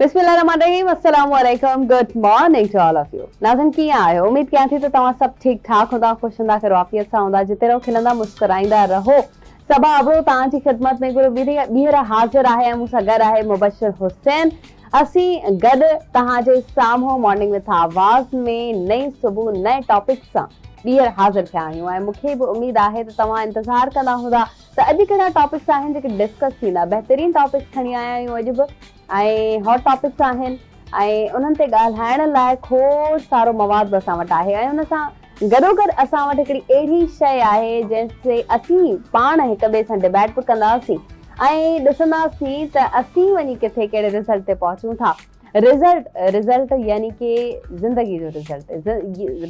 बिस्मिल्लाहिर्रहमानिर्रहीम, अस्सलाम वालेकुम, good morning to all of you. नाज़रीन कीअं आहियो? उम्मीद कयां थी त तव्हां सभु ठीकु ठाक हूंदा, ख़ुश हूंदा, ख़ैर वाफ़ियत सां हूंदा, जिते रहो खिलंदा मुस्कुराईंदा रहो। सबा अबरो तव्हांजी ख़िदमत में ॿीहर हाज़िर आहे ऐं मूंसां गॾु आहे मुबशिर हुसैन। असीं गॾु तव्हांजे साम्हूं मॉर्निंग विथ आवाज़ में नई सुबुह नए टॉपिक सां ॿीहर हाज़िर थिया आहियूं ऐं मूंखे बि उमेद आहे त तव्हां इंतज़ारु कंदा हूंदा त अॼु कहिड़ा टॉपिक्स आहिनि जेके डिस्कस थींदा। बहितरीन टॉपिक्स खणी आया आहियूं अॼु बि ऐं हॉट टॉपिक्स आहिनि ऐं उन्हनि ते ॻाल्हाइण लाइ खोड़ सारो मवाद बि असां वटि आहे ऐं उन सां गॾोगॾु असां वटि हिकिड़ी अहिड़ी शइ आहे जंहिंसे असीं पाण हिक ॿिए सां डिबेट बि कंदासीं ऐं ॾिसंदासीं त असीं वञी किथे कहिड़े रिज़ल्ट ते पहुचूं था। रिज़ल्ट यानी कि ज़िंदगी जो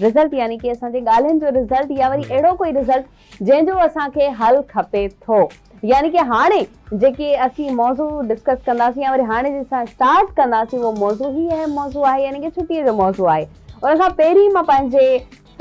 रिज़ल्ट यानी कि असांजे ॻाल्हियुनि जो रिज़ल्ट या वरी अहिड़ो कोई रिज़ल्ट जंहिंजो असांखे हल खपे थो। यानी कि हाणे जेके असीं मौज़ू डिस्कस कंदासीं या वरी हाणे जंहिंसां स्टार्ट कंदासीं उहो मौज़ू ई अहम मौज़ू आहे यानी कि छुटीअ जो मौज़ू आहे। उन खां पहिरीं मां पंहिंजे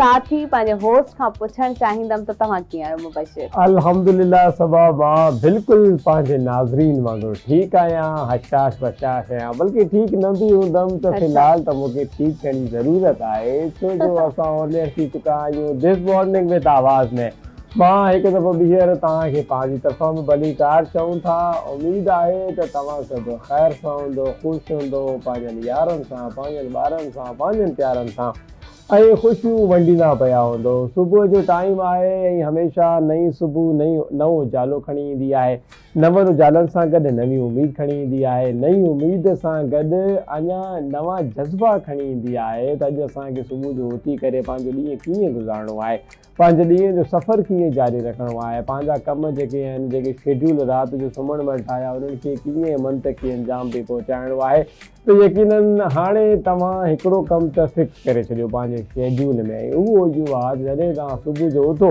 साथी पंहिंजे होस्ट खां पुछणु चाहींदमि त तव्हां कीअं आहियो मुबशिर? अल्हम्दुलिल्लाह सबा मां बिल्कुलु पंहिंजे नाज़रीन वांगुरु ठीकु आहियां, हशाश बशाश आहियां, बल्कि ठीकु न बि हूंदमि त फ़िलहाल त मूंखे ठीकु थियण जी ज़रूरत आहे छो जो असां ऑनर थी चुका आहियूं दिस मॉर्निंग विद आवाज़ में। मां हिकु दफ़ो ॿीहर तव्हांखे पंहिंजी तरफ़ां बि भलीकार चऊं था। उमेद आहे त तव्हां सभु ख़ैर सां हूंदो, ख़ुशि हूंदो, पंहिंजनि यारनि सां, पंहिंजनि ॿारनि सां, पंहिंजनि प्यारनि सां ऐं ख़ुशियूं वंडींदा पिया हूंदो। सुबुह जो टाइम आहे ऐं हमेशह नई सुबुह नओं उजालो खणी ईंदी आहे। नवनि उजालनि सां गॾु नवी उमेद खणी ईंदी आहे। नई उमेद सां गॾु अञा नवां जज़्बा खणी ईंदी आहे त अॼु असांखे सुबुह जो उथी करे पंहिंजो ॾींहुं कीअं गुज़ारणो आहे, पंहिंजे ॾींहं जो सफ़र कीअं जारी रखिणो आहे, पंहिंजा कम जेके आहिनि, जेके शेड्यूल राति जो सुम्हण महिल ठाहिया उन्हनि खे कीअं मंतकी अंजाम ते पहुचाइणो आहे। त यकीनन हाणे तव्हां हिकिड़ो कमु त फिक्स करे छॾियो पंहिंजे शेड्यूल में, उहो इहो आहे जॾहिं तव्हां सुबुह जो उथो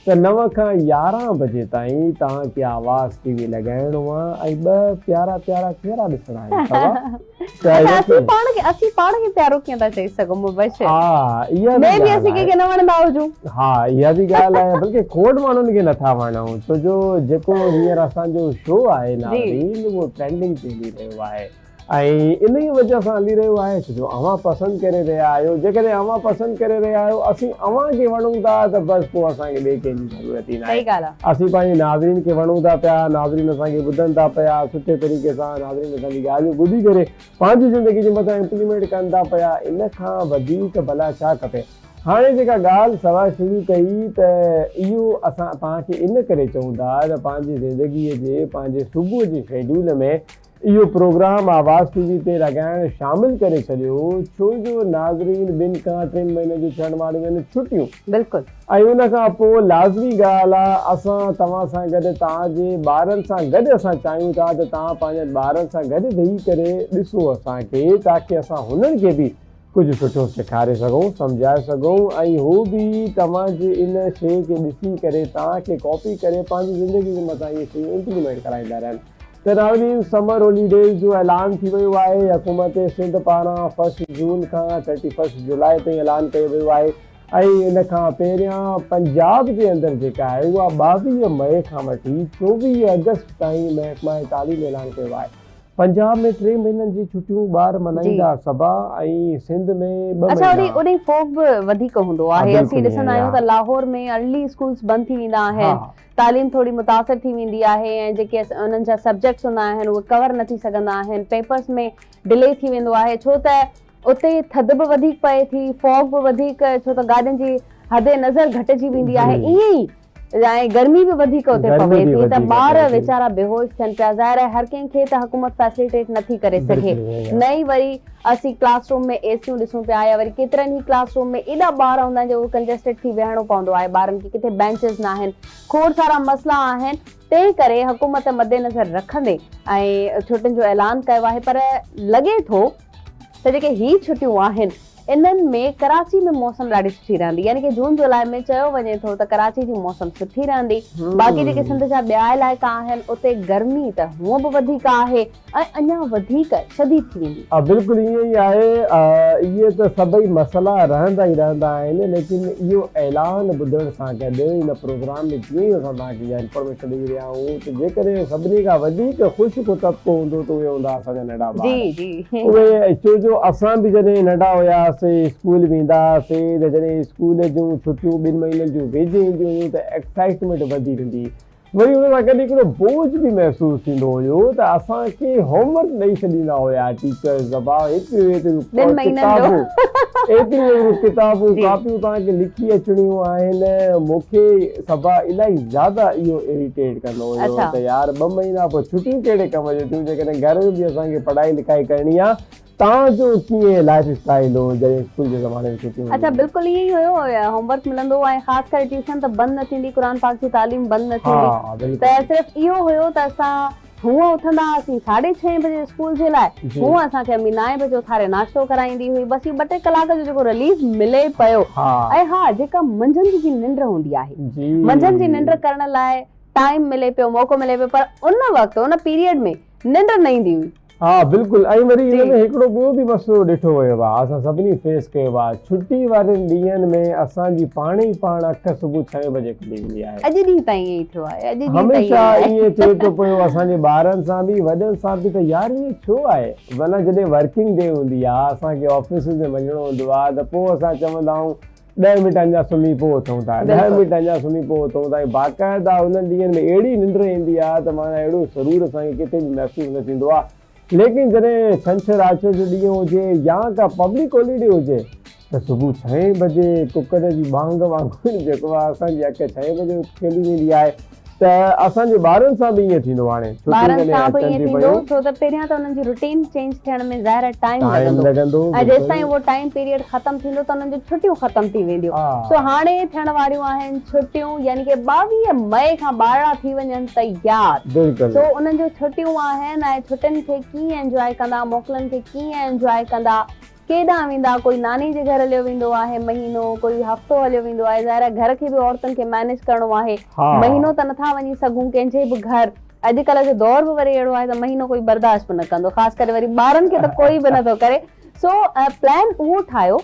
त 9 खां 11 बजे ताईं तव्हांखे आवाज़ टीवी लॻाइणो आहे ऐं 2 प्यारा प्यारा चेहरा ॾिसणा आहिनि। असीं पाण खे प्यारो कीअं था चई सघूं मुबशिर? हा इहा बि असीं कंहिंखे न वणंदा हुजूं। हा इहा बि ॻाल्हि आहे, बल्कि खोड़ माण्हुनि खे नथा वणूं छो जो जेको हींअर असांजो शो आहे नाज़रीन उहो ट्रेंडिंग ते हली रहियो आहे ऐं इन ई वजह सां हली रहियो आहे छो जो अव्हां पसंदि करे रहिया आहियो। जेकॾहिं अव्हां पसंदि करे रहिया आहियो, असीं अव्हां खे वणूं था त बसि पोइ असांखे ॿिए कंहिंजी ज़रूरत ई न आहे। असीं पंहिंजे नाज़रीन खे वणूं था पिया, नाज़रीन असांखे ॿुधनि था पिया, सुठे तरीक़े सां नाज़रीन असांजी ॻाल्हियूं ॿुधी करे पंहिंजी ज़िंदगी जे मथां इम्प्लीमेंट कनि था पिया। इन खां वधीक भला छा खपे। हाणे जेका ॻाल्हि सवाइ शुरू कई त इहो असां तव्हांखे इन करे चऊं था त पंहिंजी ज़िंदगीअ जे पंहिंजे सुबुह जे शेड्यूल में इहो प्रोग्राम आवाज़ टीवी ते लॻाइणु शामिलु करे छॾियो छो जो नाज़रीन 2 खां 3 महीने जूं थियण वारियूं आहिनि छुटियूं। बिल्कुलु। ऐं उन खां पोइ लाज़मी ॻाल्हि आहे असां तव्हां सां गॾु तव्हांजे ॿारनि सां गॾु असां चाहियूं था त तव्हां पंहिंजनि ॿारनि सां गॾु वेही करे ॾिसो असांखे ताकी असां हुननि खे बि कुझु सुठो सेखारे सघूं, सम्झाए सघूं ऐं हू बि तव्हांजे इन शइ खे ॾिसी करे तव्हांखे कॉपी करे पंहिंजी ज़िंदगी जे मथां इहे शयूं इम्प्लीमेंट कराईंदा रहनि। त नाज़रीन समर हॉलीडेज़ जो ऐलान थी वियो आहे हुकूमत सिंध पारां 1 जून खां 31 जुलाई ताईं ऐलान कयो वियो आहे ऐं इन खां पहिरियां पंजाब जे अंदरि जेका आहे उहा 22 मई खां वठी 24 अगस्त ताईं महकमा तालीम ऐलान कयो आहे। पंजाब में 3 महीननि जी छुटियूं ॿार मल्हाईंदा सबा ऐं सिंध में 2 महीना। उन फ़ोक बि वधीक हूंदो आहे। असीं ॾिसंदा आहियूं त लाहौर में अर्ली स्कूल्स बंदि थी वेंदा आहिनि, तालीम थोड़ी मुतासिर थी वेंदी आहे ऐं जेके उन्हनि जा सब्जेक्ट्स हूंदा आहिनि उहे कवर न थी सघंदा आहिनि, पेपर्स में डिले थी वेंदो आहे छो त उते थधि बि वधीक पए थी, फॉग बि वधीक छो त गाॾियुनि जी हद नज़र घटिजी वेंदी आहे, ईअं ई ऐं गर्मी बि वधीक उते पवे थी त ॿार वेचारा बेहोश थियनि पिया। ज़ाहिर आहे हर कंहिंखे त हुकूमत फैसिलिटेट नथी करे सघे, नई वरी असीं क्लासरूम में एसियूं ॾिसूं पिया या वरी केतिरनि ई क्लासरूम में एॾा ॿार हूंदा आहिनि जो कंजेस्टेड थी वेहणो पवंदो आहे ॿारनि खे, किथे बेंचिस न आहिनि, खोड़ सारा मसइला आहिनि। तंहिं करे हुकूमत मद्देनज़र रखंदे ऐं छुटियुनि जो ऐलान कयो आहे। पर लॻे थो त जेके ही छुटियूं आहिनि इन्हनि में कराची में मौसम ॾाढी सुठी रहंदी, यानी कि जून जुलाई में चयो वञे थो त कराची जी मौसम सुठी रहंदी। बाक़ी जेके सिंध जा ॿिया इलाइक़ा आहिनि उते गर्मी त हूअं बि वधीक आहे ऐं अञा वधीक शदीद थी वेंदी। बिल्कुलु ईअं ई आहे। इहे त सभई मसइला रहंदा ई रहंदा आहिनि, लेकिन इहो ऐलान ॿुधण सां गॾु इन प्रोग्राम में जीअं ई असां तव्हांखे इहा इंफॉर्मेशन ॾेई रहिया आहियूं त जेकॾहिं सभिनी खां वधीक ख़ुशि को तबिको हूंदो त उहे हूंदा असांजा नंढा ॿार। उहे छो जो असां बि जॾहिं नंढा हुयासीं, स्कूल वेंदा हुआसीं त जॾहिं स्कूल जूं छुटियूं 2 महीननि जूं वेझे ईंदियूं हुयूं त एक्साइटमेंट वधी वेंदी। वरी उन सां गॾु हिकिड़ो बोझ बि महसूसु थींदो हुयो त असांखे होमवर्क ॾेई छॾींदा हुया टीचर्स, एतिरियूं किताबूं कापियूं तव्हांखे लिखी अचणियूं आहिनि। मूंखे सभा इलाही ज़्यादा इहो इरिटेट कंदो हुयो त यार 2 महीना पोइ छुटियूं कहिड़े कम जूं थियूं, जेकॾहिं घर में बि असांखे पढ़ाई लिखाई करणी आहे। तव्हांजो कीअं लाइफ स्टाइल हो जॾहिं स्कूल जे ज़माने में छुटियूं? अच्छा, बिल्कुलु ईअं ई हुयो, होमवर्क मिलंदो ऐं ख़ासि करे ट्यूशन त बंदि न थींदी, क़ुर पाक जी तालीम बंदि न थींदी। त सिर्फ़ु इहो हुयो त असां हूअं उथंदा हुआसीं 6:30 बजे स्कूल जे लाइ, हूअं असांखे अम्मी 9 बजे उथारे नाश्तो कराईंदी हुई। बस 2-3 कलाक जो जेको रिलीफ मिले पियो। ऐं हा, जेका मंझंदि जी निंड हूंदी आहे, मंझंदि जी निंड करण लाइ टाइम मिले पियो, मौक़ो मिले पियो, पर उन वक़्तु उन पीरियड में निंड न ईंदी हुई। बिल्कुलु। ऐं वरी हिन में हिकिड़ो ॿियो बि मसइलो ॾिठो वियो आहे, असां सभिनी फेस कयो आहे। छुटी वारनि ॾींहंनि में असांजी पाण अखि सुबुह 6 बजे खुली वेंदी आहे। अॼु ॾींहुं ताईं ईअं ई थियो आहे, हमेशह ईअं थिए थो पियो असांजे ॿारनि सां बि, वॾनि सां बि, त यार ईअं छो आहे? माना जॾहिं वर्किंग डे हूंदी आहे, असांखे ऑफिस में वञिणो हूंदो आहे, त पोइ असां चवंदा आहियूं 10 मिंट अञा सुम्ही पोइ उथूं था, 10 मिंट अञा सुम्ही पोइ उथूं था। बाक़ाइदा उन्हनि ॾींहंनि में अहिड़ी निंड ईंदी आहे त माना अहिड़ो ज़रूरु असांखे किथे बि महसूसु न थींदो आहे। लेकिन जॾहिं छंछरु आछर जो ॾींहुं हुजे या का पब्लिक हॉलीडे हुजे त सुबुह 6 बजे कुकर जी बांग वांगुरु जेको आहे असांजी अखि 6 बजे खुली वेंदी आहे। त असांजे ॿारनि सां बि ईअं थींदो हाणे, ॿारनि सां बि ईअं थींदो, छो त पहिरियां त उन्हनि जी रूटीन चेंज थियण में ज़ाहिर टाइम लॻंदो ऐं जेसि ताईं उहो टाइम पीरियड ख़तम थींदो त उन्हनि जूं छुटियूं ख़तम थी वेंदियूं। सो हाणे थियण वारियूं आहिनि छुटियूं, यानी कि 22 मई खां ॿारड़ा थी वञनि तयार। सो उन्हनि जूं छुटियूं आहिनि ऐं छुटियुनि खे कीअं एंजॉय कंदा, मोकलनि खे कीअं एंजॉय कंदा, केॾांहुं वेंदा। कोई नानी जे घर हलियो वेंदो आहे महीनो, कोई हफ़्तो हलियो वेंदो आहे। ज़ाहिर घर खे बि औरतुनि खे मैनेज करिणो आहे, महीनो त नथा वञी सघूं कंहिंजे बि घर। अॼुकल्ह जो दौर बि वरी अहिड़ो आहे त महीनो कोई बर्दाश्त बि न कंदो, ख़ासि करे वरी ॿारनि खे त कोई बि नथो करे। सो प्लान उहो ठाहियो,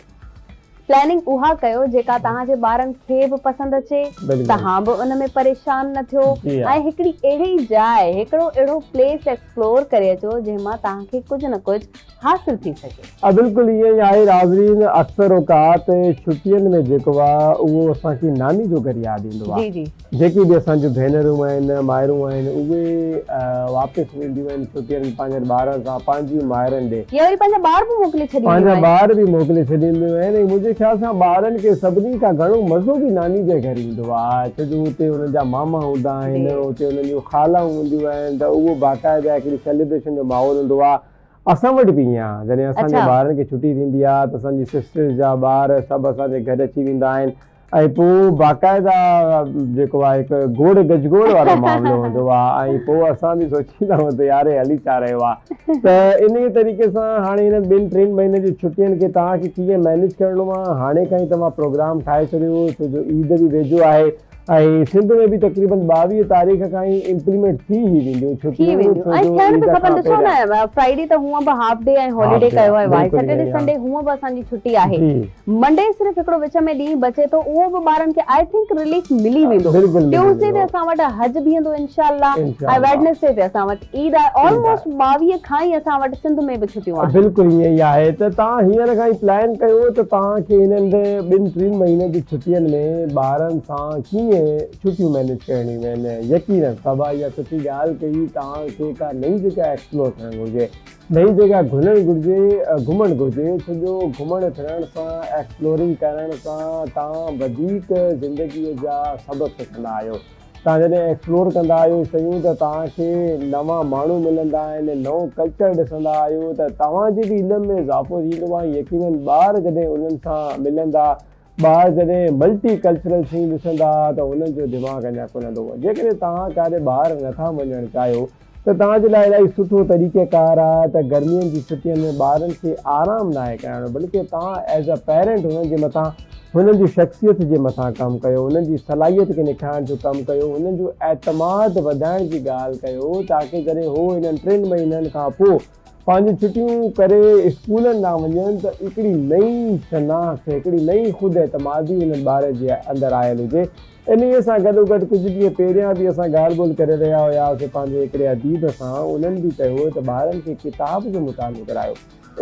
प्लानिंग उहा कयो जेका तव्हांजे ॿारनि खे बि पसंदि अचे, तव्हां बि उन में परेशान न थियो, ऐं हिकिड़ी अहिड़ी जाइ, हिकिड़ो अहिड़ो प्लेस एक्सप्लोर करे अचो जंहिंमां तव्हांखे कुझु न कुझु हासिल थी सघे। बिल्कुलु ईअं ई आहे नाज़रीन। अक्सर औक़ात छुटियुनि में जेको आहे उहो असांखे नानी जो घर यादि ईंदो आहे। जेकी बि असांजूं भेनरूं आहिनि, माइरूं आहिनि, उहे वापसि वेंदियूं आहिनि छुटियुनि पंहिंजे ॿारनि सां पंहिंजी माइरनि ॾे, या वरी पंहिंजा ॿार बि मोकिले छॾींदियूं आहिनि। पंहिंजा ॿार बि मोकिले छॾींदियूं आहिनि। मुंहिंजे ख्याल सां ॿारनि खे सभिनी खां घणो मज़ो बि नानी जे घर ईंदो आहे, छो जो हुते हुननि जा मामा हूंदा आहिनि, हुते हुननि जूं ख़ालाऊं हूंदियूं आहिनि, त उहो बाक़ाइदा हिकिड़ी सेलिब्रेशन जो माहौल हूंदो आहे। असां वटि बि ईअं आहे, जॾहिं असांजे ॿारनि खे छुटी थींदी आहे त असांजी सिस्टर्स जा ॿार सभु असांजे घर अची वेंदा आहिनि ऐं पोइ बाक़ाइदा जेको आहे हिकु गोड़ गजगोड़ वारो मामिलो हूंदो आहे। ऐं पोइ असां बि सोचींदा आहियूं त यार हली छा रहियो आहे। त इन तरीक़े सां हाणे हिन 2-3 महीने जी छुटियुनि खे तव्हांखे कीअं मैनेज करिणो आहे, हाणे खां ई तव्हां प्रोग्राम ठाहे छॾियो, छो जो ईद बि वेझो आहे ऐं सिंध में बि तक़रीबन 22 तारीख़ खां ई इम्प्लीमेंट थी ई वेंदियूं छुटियूं। ॾिसो न, फ्राइडे त हूअं बि हाफ डे ऐं हॉलीडे कयो आहे, वाई सैटरडे संडे हूअं बि असांजी छुटी आहे। मंडे सिर्फ़ु हिकिड़ो विच में ॾींहुं बचे थो, उहो बि ॿारनि खे आई थिंक रिलीफ मिली वेंदो। ट्यूसडे ते असां वटि हज बीहंदो इंशाअल्लाह, ऐं वेडनेसडे ते असां वटि ईद आहे। ऑलमोस्ट 22 खां ई असां वटि सिंध में बि छुटियूं आहिनि। बिल्कुलु ईअं ई आहे। त तव्हां हींअर खां ई प्लान कयो त तव्हांखे हिननि 2-3 महीने जी छुटियुनि में ॿारनि सां कीअं छुटियूं मैनेज करणियूं आहिनि। यकीनन सभा इहा सुठी ॻाल्हि कई, तव्हांखे का नई जॻह एक्सप्लोर करणु घुरिजे, नई जॻह घुमणु घुरिजे, छो जो घुमण फिरण सां, एक्सप्लोरिंग करण सां तव्हां वधीक ज़िंदगीअ जा सबक़ सिखंदा आहियो। तव्हां जॾहिं एक्सप्लोर कंदा आहियो शयूं त तव्हांखे नवां माण्हू मिलंदा आहिनि, नओं कल्चर ॾिसंदा आहियो, त तव्हांजे बि इल्म में इज़ाफ़ो थींदो आहे। यकीनन ॿार जॾहिं उन्हनि सां मिलंदा, ॿार जॾहिं मल्टी कल्चरल शयूं ॾिसंदा त उन्हनि जो दिमाग़ अञा खुलंदो। जेकॾहिं तव्हां काॾे ॿाहिरि नथा वञणु चाहियो त तव्हांजे लाइ इलाही सुठो तरीक़ेकार आहे त गर्मियुनि जी छुटियुनि में ॿारनि खे आराम न आहे करणु, बल्कि तव्हां एज़ अ पेरेंट हुननि जे मथां हुननि जी शख़्सियत जे मथां कमु कयो, हुननि जी सलाहियत खे निखारण जो कमु कयो, हुननि जो एतमाद वधाइण जी ॻाल्हि कयो, ताकी जॾहिं हो हिननि 3 महीननि खां पोइ पंहिंजी छुटियूं करे स्कूलनि न वञनि त हिकिड़ी नई शनाख़्त, हिकिड़ी नई ख़ुदि एतमादी हुननि ॿार जे अंदरि आयल हुजे। इन्हीअ सां गॾोगॾु कुझु ॾींहं पहिरियां बि असां ॻाल्हि ॿोल करे रहिया हुआसीं पंहिंजे हिकिड़े अदीब सां, उन्हनि बि चयो त ॿारनि खे किताब जो मुतालो करायो।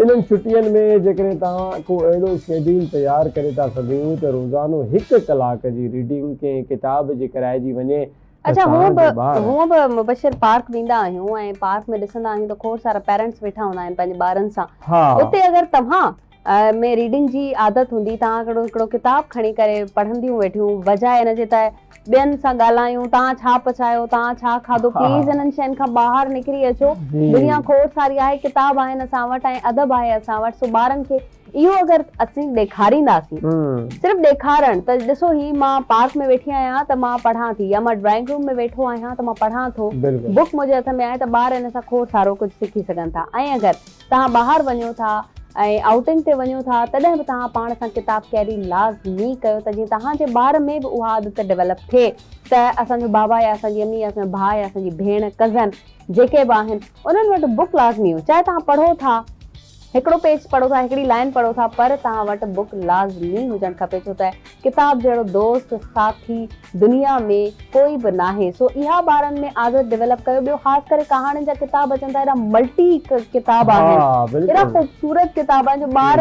इन्हनि छुटियुनि में जेकॾहिं तव्हां को अहिड़ो शेड्यूल तयारु करे था सघो त रोज़ानो 1 कलाक जी रीडिंग कंहिं किताब जी कराइजी वञे। अच्छा, हूअं बि मुबशिर पार्क वेंदा आहियूं ऐं पार्क में ॾिसंदा आहियूं त खोड़ सारा पेरेंट्स वेठा हूंदा आहिनि पंहिंजे ॿारनि सां। उते अगरि तव्हां में रीडिंग जी आदत हूंदी, तव्हां हिकिड़ो किताब खणी करे पढ़ंदियूं वेठियूं, वजह हिन जे त ॿियनि सां ॻाल्हायूं, तव्हां छा पचायो, तव्हां छा खाधो, प्लीज़ हिननि शयुनि खां ॿाहिरि निकिरी अचो। दुनिया खोड़ सारी आहे, किताब आहिनि असां वटि ऐं अदब आहे असां वटि। सो ॿारनि खे इहो अगरि असीं ॾेखारींदासीं, सिर्फ़ु ॾेखारण त ॾिसो ही मां पार्क में वेठी आहियां त मां पढ़ां थी, या मां ड्राइंग रूम में वेठो आहियां त मां पढ़ां थो, बुक मुंहिंजे हथ में आहे, त ॿार हिन सां खोड़ सारो कुझु सिखी सघनि था। ऐं अगरि तव्हां ॿाहिरि वञो था ऐं आउटिंग ते वञो था, तॾहिं बि तव्हां पाण सां किताब कैरी लाज़मी कयो, त जीअं तव्हांजे ॿार में बि उहा आदत डेवलप थिए त असांजो बाबा या असांजी अम्मी या असांजो भाउ या असांजी भेण, कज़न जेके बि आहिनि, उन्हनि वटि बुक लाज़मी हो। चाहे तव्हां पढ़ो था, हिकिड़ो पेज पढ़ो था, हिकिड़ी लाइन पढ़ो था, पर तव्हां वटि बुक लाज़मी हुजणु खपे, छो त किताब जहिड़ो दोस्त साथी दुनिया में कोई बि नाहे। सो इहा ॿारनि में आदत डेवलप कयो। ॿियो ख़ासि करे कहाणियुनि जा किताब अचनि था, एॾा मल्टी किताब आहिनि, एॾा ख़ूबसूरत किताब आहिनि जो ॿार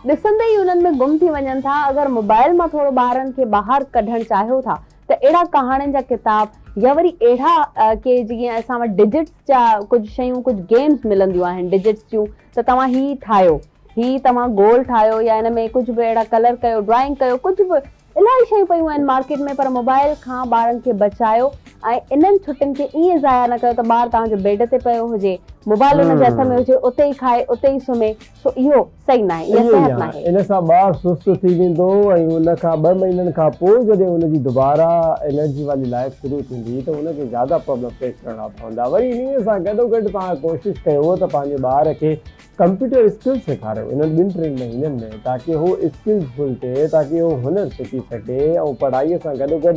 ॾिसंदे ई उन्हनि में गुम थी वञनि था। अगरि मोबाइल मां थोरो ॿारनि खे ॿाहिरि कढणु चाहियो था त अहिड़ा कहाणियुनि जा किताब, या वरी अहिड़ा के जीअं असां वटि डिजिट्स जा कुझु शयूं, कुझु गेम्स मिलंदियूं आहिनि डिजिट्स जूं, त तव्हां ही ठाहियो, ही तव्हां गोल ठाहियो, या हिन में कुझु बि अहिड़ा कलर कयो, ड्राइंग कयो, कुझु बि इलाही शयूं पयूं आहिनि मार्केट में। पर मोबाइल खां ॿारनि खे बचायो ऐं इन्हनि छुटियुनि खे ईअं ज़ाया न कयो त ॿार तव्हांजो बेड ते पियो हुजे, मोबाइल हुनजे हथ में हुजे, उते ई खाए उते ई सुम्हे। सो इहो सही न आहे, इहा सिहत न आहे। इन सां ॿारु सुस्त थी वेंदो ऐं उन खां 2 महीननि खां पोइ जॾहिं हुनजी दुबारा एनर्जी वारी लाइफ शुरू थींदी त हुनखे ज़्यादा प्रॉब्लम फेस करणा पवंदा। वरी इन सां गॾोगॾु तव्हां कोशिशि कयो त पंहिंजे ॿार खे कंप्यूटर स्किल्स सेखारियो इन्हनि 2-3 महीननि में, ताकी हू स्किल्सफुल थिए, ताकी हू हुनर सिखी सघे ऐं पढ़ाईअ सां गॾोगॾु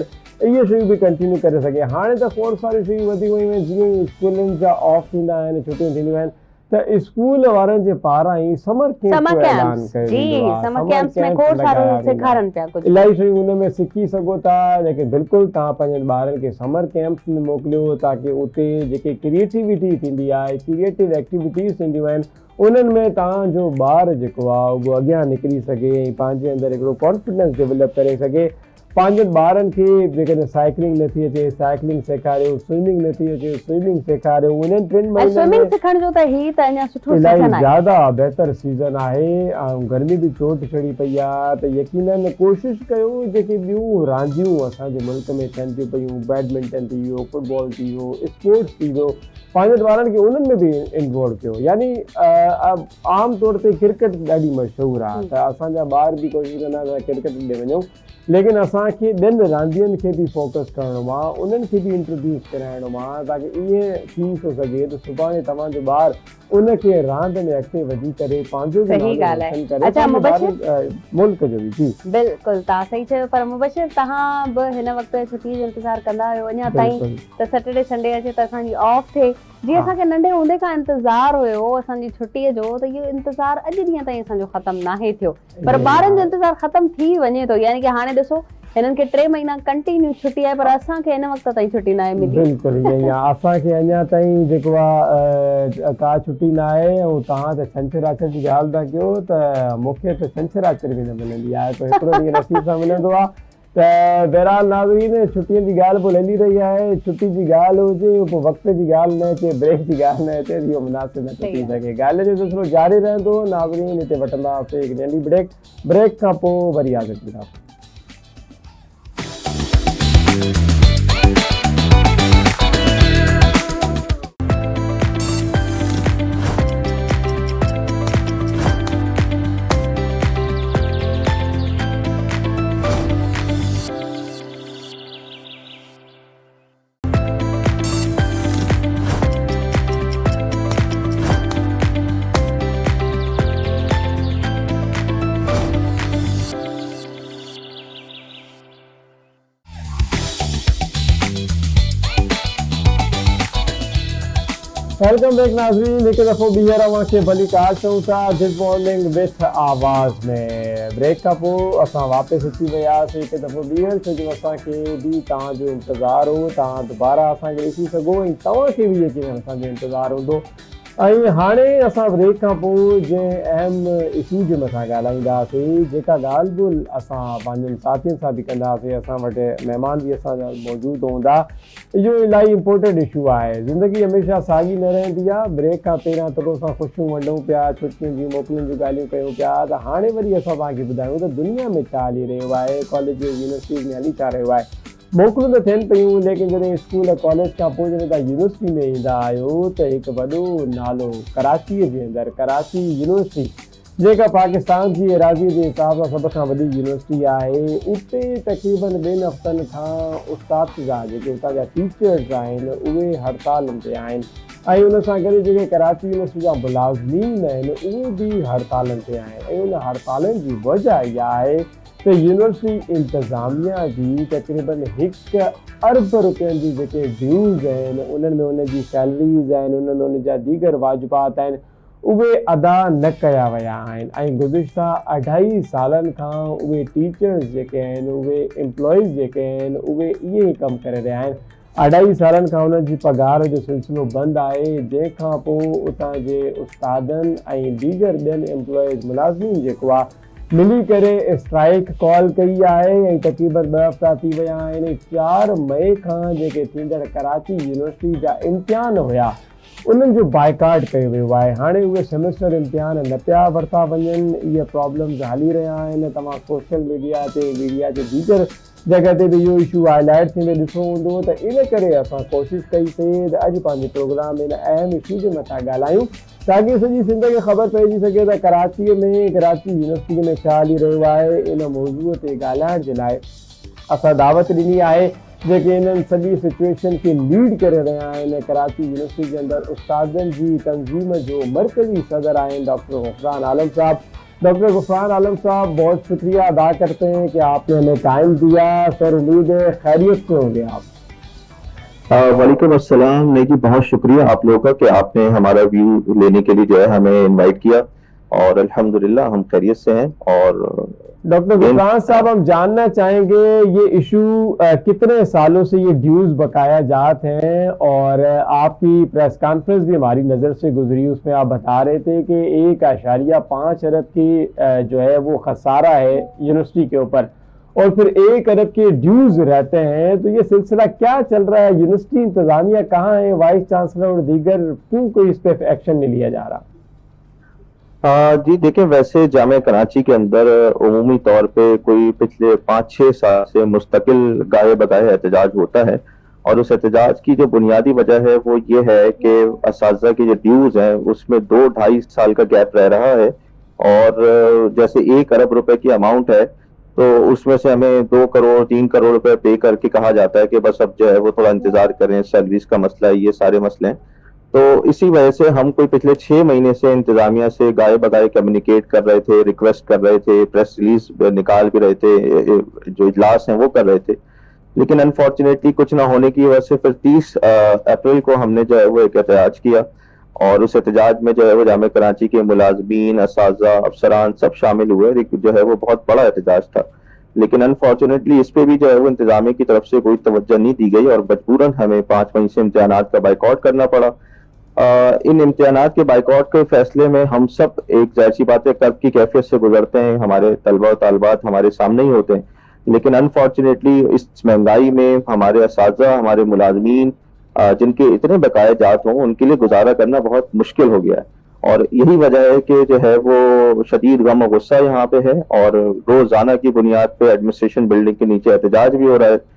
इहे शयूं बि कंटिन्यू करे सघे। हाणे त खोड़ सारी शयूं वधी वियूं आहिनि, जीअं स्कूलनि जा ऑफ थींदा आहिनि, छुटियूं थींदियूं आहिनि, त स्कूल वारनि जे पारां ई समर कैंप जो ऐलान कयो वेंदो आहे। समर कैंप्स में खोड़ सारो सेखारनि पिया, कुझु इलाही शयूं हुन में सिखी सघो था। लेकिन बिल्कुलु तव्हां पंहिंजे ॿारनि खे समर कैंप्स में मोकिलियो, ताकी उते जेके क्रिएटिविटी थींदी आहे, क्रिएटिव एक्टिविटीज़ थींदियूं आहिनि, उन्हनि में तव्हांजो ॿारु जेको आहे उहो अॻियां निकिरी सघे ऐं पंहिंजे अंदरि हिकिड़ो कॉन्फिडेंस डेवलप करे सघे। पंहिंजनि ॿारनि खे जेकॾहिं साइकिलिंग नथी अचे, साइकिलिंग सेखारियो, स्विमिंग नथी अचे, स्विमिंग सेखारियो। उन्हनि 3 महीननि में सिखण जो त ही त अञा सुठो इलाही ज़्यादा बहितर सीज़न आहे ऐं गर्मी बि चोट चढ़ी पई आहे, त यकीनन कोशिशि कयो जेके ॿियूं रांदियूं असांजे मुल्क में थियनि थियूं पयूं, बैडमिंटन थी वियो, फुटबॉल थी वियो, स्पोर्ट्स थी वियो, पंहिंजे ॿारनि खे उन्हनि में बि इन्वॉल्व कयो। यानी आम तौर ते क्रिकेट ॾाढी मशहूरु आहे, त असांजा ॿार बि कोशिशि कंदा त क्रिकेट ॾे वञूं, लेकिन असांखे ॿियनि रांदियुनि खे बि फोकस करिणो आहे, उन्हनि खे बि इंट्रोड्यूस कराइणो आहे, ताकी ईअं थी थो सघे त सुभाणे तव्हांजो ॿारु उनखे रांदि में अॻिते वधी करे पंहिंजो बि नालो रोशन करे, मुल्क जो बि। जी बिल्कुलु, तव्हां सही चयो। पर मुबशिर, तव्हां बि हिन वक़्तु छुटी जो इंतज़ारु कंदा आहियो अञा ताईं, त सैटरडे संडे अचे त असांजी ऑफ थिए। जीअं असांखे नंढे हूंदे खां इंतज़ारु हुयो असांजी छुटीअ जो, त इहो इंतज़ारु अॼु ॾींहं ताईं असांजो ख़तमु नाहे थियो, पर ॿारनि जो इंतज़ारु ख़तमु थी वञे थो। यानी कि हाणे ॾिसो, हिननि खे 3 महीना कंटिन्यू छुटी आहे, पर असांखे हिन वक़्त ताईं छुटी न आहे मिली। बिल्कुलु ईअं ई आहे, असांखे अञा ताईं जेको आहे का छुटी न आहे। ऐं तव्हां त छंछरु आछर जी ॻाल्हि था कयो, त मूंखे त छंछरु आछर बि न मिलंदी आहे, त हिकिड़ो ॾींहुं नसीब सां मिलंदो आहे। त बहरहाल नाज़रीन, छुटियुनि जी ॻाल्हि पोइ हली रही आहे, छुटी जी ॻाल्हि हुजे पोइ वक़्त जी ॻाल्हि न अचे, ब्रेक जी ॻाल्हि न अचे, इहो मुनासिब न थी सघे। ॻाल्हि जो सिलसिलो जारी रहंदो। नाज़रीन, हिते वठंदासीं हिकु नंढी ब्रेक खां पोइ वरी हाज़िर थींदासीं। वेलकम बैक नाज़रीन, हिकु दफ़ो ॿीहर अव्हांखे भली कार चऊं था गुड मॉर्निंग विथ आवाज़ में। ब्रेक खां पोइ असां वापसि अची वियासीं हिकु दफ़ो ॿीहर, छो जो असांखे बि तव्हांजो इंतज़ारु हो, तव्हां दुबारा असांखे ॾिसी सघो ऐं तव्हांखे बि यकीनन असांजो इंतज़ारु हूंदो। ऐं हाणे असां ब्रेक खां पोइ जंहिं अहम इशू जे मथां ॻाल्हाईंदासीं, जेका ॻाल्हि बि असां पंहिंजनि साथियुनि सां बि कंदासीं, असां वटि महिमान बि असांजा मौजूदु हूंदा। इहो इलाही इम्पोर्टेंट इशू आहे। ज़िंदगी हमेशह साॻी न रहंदी आहे। ब्रेक खां पहिरियां थोरो असां ख़ुशियूं वंडूं पिया, छुटियुनि जी मोकलुनि जूं ॻाल्हियूं कयूं पिया, त हाणे वरी असां तव्हांखे ॿुधायूं त दुनिया में छा हली रहियो आहे, कॉलेज यूनिवर्सिटीज़ में हली छा रहियो आहे। मोकलूं त थियनि पियूं, लेकिन जॾहिं स्कूल कॉलेज खां पोइ जॾहिं तव्हां यूनिवर्सिटी में ईंदा आहियो त हिकु वॾो नालो कराचीअ जे अंदरि कराची यूनिवर्सिटी, जेका पाकिस्तान जी एराज़ीअ जे हिसाब सां सभ खां वॾी यूनिवर्सिटी आहे, उते तक़रीबन 2 हफ़्तनि खां उस्ताद जेके उतां जा टीचर्स आहिनि उहे हड़तालुनि ते आहिनि, ऐं उन सां गॾु जेके कराची यूनिवर्सिटी जा मुलाज़मीन आहिनि उहे बि हड़तालुनि ते आहिनि। ऐं उन हड़तालुनि जी वजह इहा आहे त यूनिवर्सिटी इंतिज़ामिया जी तक़रीबन 1 अरब रुपयनि जी जेके ड्यूज़ आहिनि, उन्हनि में उन जी सैलरीज़ आहिनि, उन में उन जा दीगर वाजिबात आहिनि, उहे अदा न कया विया आहिनि। ऐं गुज़िश्ता 2.5 सालनि खां उहे टीचर्स जेके आहिनि, उहे एम्प्लॉइज़ जेके आहिनि, उहे इहे ई कमु करे रहिया आहिनि। 2.5 सालनि खां उन्हनि जी पघार जो सिलसिलो बंदि आहे, जंहिंखां पोइ उतां जे उस्तादनि ऐं दीगर ॿियनि एम्प्लॉइज़ मुलाज़मीन जेको आहे मिली करे स्ट्राइक कॉल कई आहे। ऐं तक़रीबन 2 हफ़्ता थी विया आहिनि। 4 मई खां जेके थींदड़ कराची यूनिवर्सिटी जा इम्तिहान हुया उन्हनि जो बाइकाट कयो वियो आहे। हाणे उहे सेमेस्टर इम्तिहान न पिया वरिता वञनि, इहे प्रॉब्लम्स हली रहिया आहिनि। तव्हां सोशल मीडिया ते दीगर जॻह ते बि इहो इशू हाईलाइट थींदे ॾिठो हूंदो। त इन करे असां कोशिशि कईसीं त अॼु पंहिंजे प्रोग्राम में इन अहम इशू जे मथां ॻाल्हायूं, ताकी सॼी सिंध खे ख़बर पइजी सघे त कराची यूनिवर्सिटी में छा हली रहियो आहे। इन मौज़ूअ ते ॻाल्हाइण जे लाइ असां दावत ॾिनी आहे। जेके इन्हनि सॼी सिचुएशन खे लीड करे रहिया आहिनि, कराची यूनिवर्सिटी जे अंदरि उस्तादनि जी तंज़ीम जो मरकज़ी सदर आहिनि डॉक्टर गुफ़रान आलम साहब। डॉक्टर गुफ़रान आलम साहब, बहुत शुक्रिया अदा करते हैं कि आपने हमें टाइम दिया। सर, उम्मीद है खैरियत से होंगे आप। वालेकुम अस्सलाम। नहीं जी, बहुत शुक्रिया आप लोगों का कि आपने हमारा व्यू लेने के लिए जो है हमें इनवाइट किया, और अल्हम्दुलिल्लाह हम खैरियत से हैं। और डॉक्टर गुफ़रान साहब, हम जानना चाहेंगे ये इशू कितने सालों से ये ड्यूज़ बकाया जात हैं, और आपकी प्रेस कॉन्फ्रेंस भी हमारी नज़र से गुजरी, उसमें आप बता रहे थे कि 1.5 अरब की जो है वो खसारा है यूनिवर्सिटी के ऊपर, और फिर 1 अरब के ड्यूज़ रहते हैं। तो ये सिलसिला क्या चल रहा है? यूनिवर्सिटी इंतज़ामिया कहाँ है, वाइस चांसलर और दीगर, क्यों कोई इस पर एक्शन नहीं लिया जा रहा? जी देखें, वैसे जामे कराची के अंदर उमूमी तौर पे कोई पिछले 5-6 साल से मुस्तकिल गाये बगाए एहतजाज होता है, और उस एहतजाज की जो बुनियादी वजह है वो ये है कि असातिज़ा की जो ड्यूज़ हैं उसमें 2-2.5 साल का गैप रह रहा है। और जैसे 1 अरब रुपए की अमाउंट है, तो उसमें से हमें 2 करोड़ 3 करोड़ रुपए पे करके कहा जाता है कि बस अब जो है वो थोड़ा इंतजार करें, सैलरीज का मसला है, ये सारे मसले हैं। तो इसी वजह से हम कोई पिछले 6 महीने से इंतजामिया से गाये बगाए कम्युनिकेट कर रहे थे, रिक्वेस्ट कर रहे थे, प्रेस रिलीज निकाल भी रहे थे, जो इजलास हैं वो कर रहे थे। लेकिन अनफॉर्चुनेटली कुछ ना होने की वजह से फिर 30 अप्रैल को हमने जो है वो एक एहतजाज किया, और उस एहतजाज में जो है वो जामे कराची के मुलाजमीन, असातिज़ा, अफसरान सब शामिल हुए। जो है वो बहुत बड़ा एहतजाज था, लेकिन अनफॉर्चुनेटली इस पे भी जो है वो इंतजामिया की तरफ से कोई तवज्जो नहीं दी गई, और मजबूरन हमें 5 मई से इम्तिहानात का बाइकआउट करना पड़ा। इन इम्तिहानात के बाइकआउट के फैसले में हम सब एक ज़ाहिर सी बात है कर्ब की कैफियत से गुजरते हैं, हमारे तलबा और तालिबात हमारे सामने ही होते हैं। लेकिन अनफॉर्चुनेटली इस महंगाई में हमारे असातिज़ा, हमारे मुलाजमीन जिनके इतने बकाया जात हों, उनके लिए गुजारा करना बहुत मुश्किल हो गया है। और यही वजह है कि जो है वो शदीद गम और गुस्सा यहाँ पे है, और रोजाना की बुनियाद पे एडमिनिस्ट्रेशन बिल्डिंग के नीचे एहतजाज भी हो रहा है।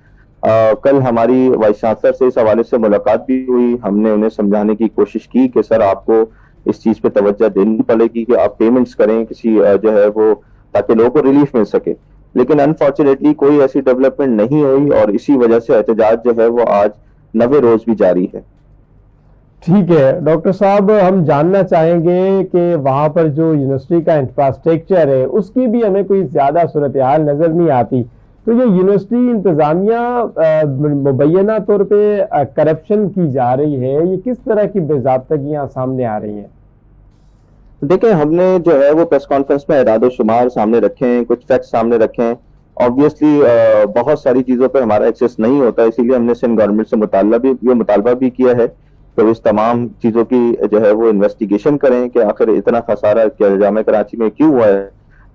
कल हमारी वाइस चांसलर से इस हवाले से मुलाकात भी हुई। हमने उन्हें समझाने की कोशिश की कि सर, आपको इस चीज पे तवज्जो देनी पड़ेगी कि आप पेमेंट्स करें किसी जो है वो, ताकि लोगों को रिलीफ मिल सके। लेकिन अनफॉर्चुनेटली कोई ऐसी डेवलपमेंट नहीं हुई, और इसी वजह से एहतजाज जो है वो आज 90 रोज भी जारी है। ठीक है डॉक्टर साहब, हम जानना चाहेंगे कि वहाँ पर जो यूनिवर्सिटी का इंफ्रास्ट्रक्चर है उसकी भी हमें कोई ज़्यादा सूरत हाल नज़र नहीं आती, تو یہ یونیورسٹی انتظامیہ مبینہ طور پہ کرپشن کی جا رہی ہے، یہ کس طرح کی بے ضابطگیاں سامنے آ رہی ہیں؟ دیکھیں ہم نے جو ہے وہ پریس کانفرنس میں اعداد و شمار سامنے رکھے ہیں، کچھ فیکٹ سامنے رکھے ہیں. آبویسلی بہت ساری چیزوں پہ ہمارا ایکسیس نہیں ہوتا، اسی لیے ہم نے سندھ گورنمنٹ سے مطالبہ بھی کیا ہے کہ اس تمام چیزوں کی جو ہے وہ انویسٹیگیشن کریں کہ آخر اتنا خسارہ کیا جامعہ کراچی میں کیوں ہوا ہے.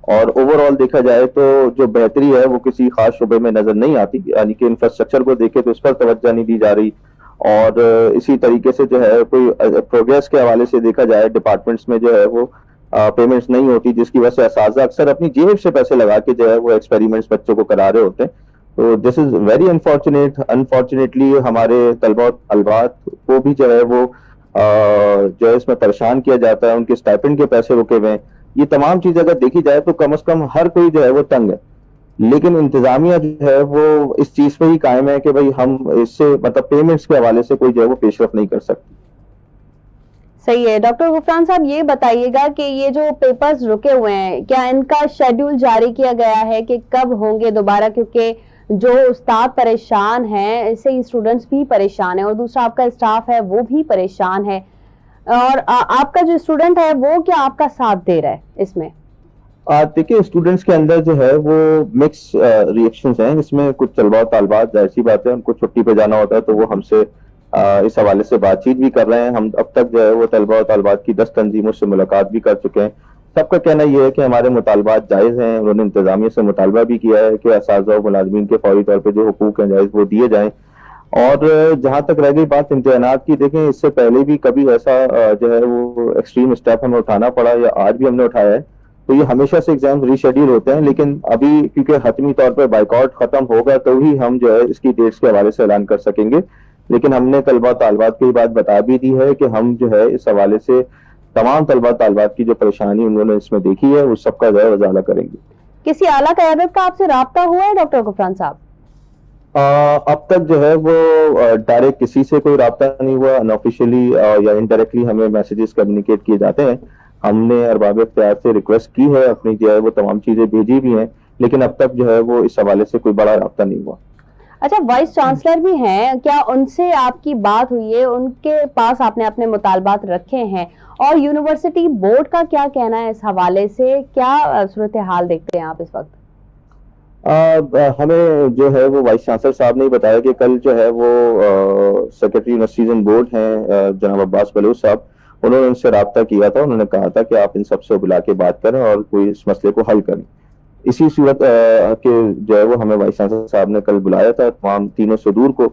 اور اوور آل دیکھا جائے تو جو بہتری ہے وہ کسی خاص شعبے میں نظر نہیں آتی، یعنی کہ انفراسٹرکچر کو دیکھے تو اس پر توجہ نہیں دی جا رہی. اور اسی طریقے سے جو ہے کوئی پروگریس کے حوالے سے دیکھا جائے ڈپارٹمنٹس میں جو ہے وہ پیمنٹس نہیں ہوتی، جس کی وجہ سے اساتذہ اکثر اپنی جیب سے پیسے لگا کے جو ہے وہ ایکسپیریمنٹس بچوں کو کرا رہے ہوتے ہیں. تو دس از ویری انفارچونیٹلی ہمارے طلباء و طالبات کو بھی جو ہے وہ جو ہے اس میں پریشان کیا جاتا ہے، ان کے اسٹائپنڈ کے پیسے رکے ہوئے ہیں. یہ تمام چیزیں اگر دیکھی جائے تو کم از کم ہر کوئی جو ہے وہ تنگ ہے، لیکن انتظامیہ جو ہے وہ اس چیز پہ ہی قائم ہے کہ بھئی ہم اس سے مطلب پیمنٹس کے حوالے سے کوئی جو ہے وہ پیش رفت نہیں کر سکتی. صحیح ہے. ڈاکٹر غفران صاحب یہ بتائیے گا کہ یہ جو پیپرز رکے ہوئے ہیں کیا ان کا شیڈیول جاری کیا گیا ہے کہ کب ہوں گے دوبارہ؟ کیونکہ جو استاد پریشان ہیں اس سے اسٹوڈنٹس بھی پریشان ہیں، اور دوسرا آپ کا اسٹاف ہے وہ بھی پریشان ہے، اور آپ کا جو اسٹوڈنٹ ہے وہ کیا آپ کا ساتھ دے رہا ہے اس میں؟ دیکھیے اسٹوڈنٹس کے اندر جو ہے وہ مکس ریئیکشنز ہیں. اس میں کچھ طلباء طالبات ظاہر سی بات ہے ان کو چھٹی پہ جانا ہوتا ہے تو وہ ہم سے اس حوالے سے بات چیت بھی کر رہے ہیں. ہم اب تک جو ہے وہ طلباء و طالبات کی 10 تنظیموں سے ملاقات بھی کر چکے ہیں. سب کا کہنا یہ ہے کہ ہمارے مطالبات جائز ہیں. انہوں نے انتظامیہ سے مطالبہ بھی کیا ہے کہ اساتذہ و ملازمین کے فوری طور پہ جو حقوق ہیں جائز وہ دیے جائیں. اور جہاں تک رہ گئی بات امتحانات کی، دیکھیں اس سے پہلے بھی کبھی ایسا جو ہے وہ ایکسٹریم اسٹیپ ہمیں اٹھانا پڑا یا آج بھی ہم نے اٹھایا ہے، تو یہ ہمیشہ سے ایگزام ری شیڈیول ہوتے ہیں. لیکن ابھی کیونکہ حتمی طور پر بائیکاٹ ختم ہوگا تو ہی ہم جو ہے اس کی ڈیٹس کے حوالے سے اعلان کر سکیں گے. لیکن ہم نے طلباء طالبات کو یہ بات بتا بھی دی ہے کہ ہم جو ہے اس حوالے سے تمام طلباء طالبات کی جو پریشانی انہوں نے اس میں دیکھی ہے اس سب کا جو ہے ازالہ کریں گے. کسی اعلیٰ قیادت کا آپ سے رابطہ ہوا ہے ڈاکٹر غفران صاحب؟ اب تک جو ہے وہ ڈائریکٹ کسی سے کوئی رابطہ نہیں ہوا. انآفیشلی یا انڈائریکٹلی ہمیں میسیجز کمیونیکیٹ کیے جاتے ہیں. ہم نے ارباب اختیار سے ریکویسٹ کی ہے، اپنی جو ہے وہ تمام چیزیں بھیجی بھی ہیں، لیکن اب تک جو ہے وہ اس حوالے سے کوئی بڑا رابطہ نہیں ہوا. اچھا، وائس چانسلر بھی ہیں، کیا ان سے آپ کی بات ہوئی ہے؟ ان کے پاس آپ نے اپنے مطالبات رکھے ہیں؟ اور یونیورسٹی بورڈ کا کیا کہنا ہے اس حوالے سے؟ کیا صورتحال دیکھتے ہیں آپ اس وقت؟ ہمیں جو ہے وہ وائس چانسلر صاحب نے بتایا کہ کل جو ہے وہ سیکرٹری یونیورسٹیز اینڈ بورڈ ہیں جناب عباس بلوچ صاحب، انہوں نے ان سے رابطہ کیا تھا. انہوں نے کہا تھا کہ آپ ان سب سے بلا کے بات کریں اور کوئی اس مسئلے کو حل کریں. اسی صورت کے جو ہے وہ ہمیں وائس چانسلر صاحب نے کل بلایا تھا تمام تینوں صدور کو،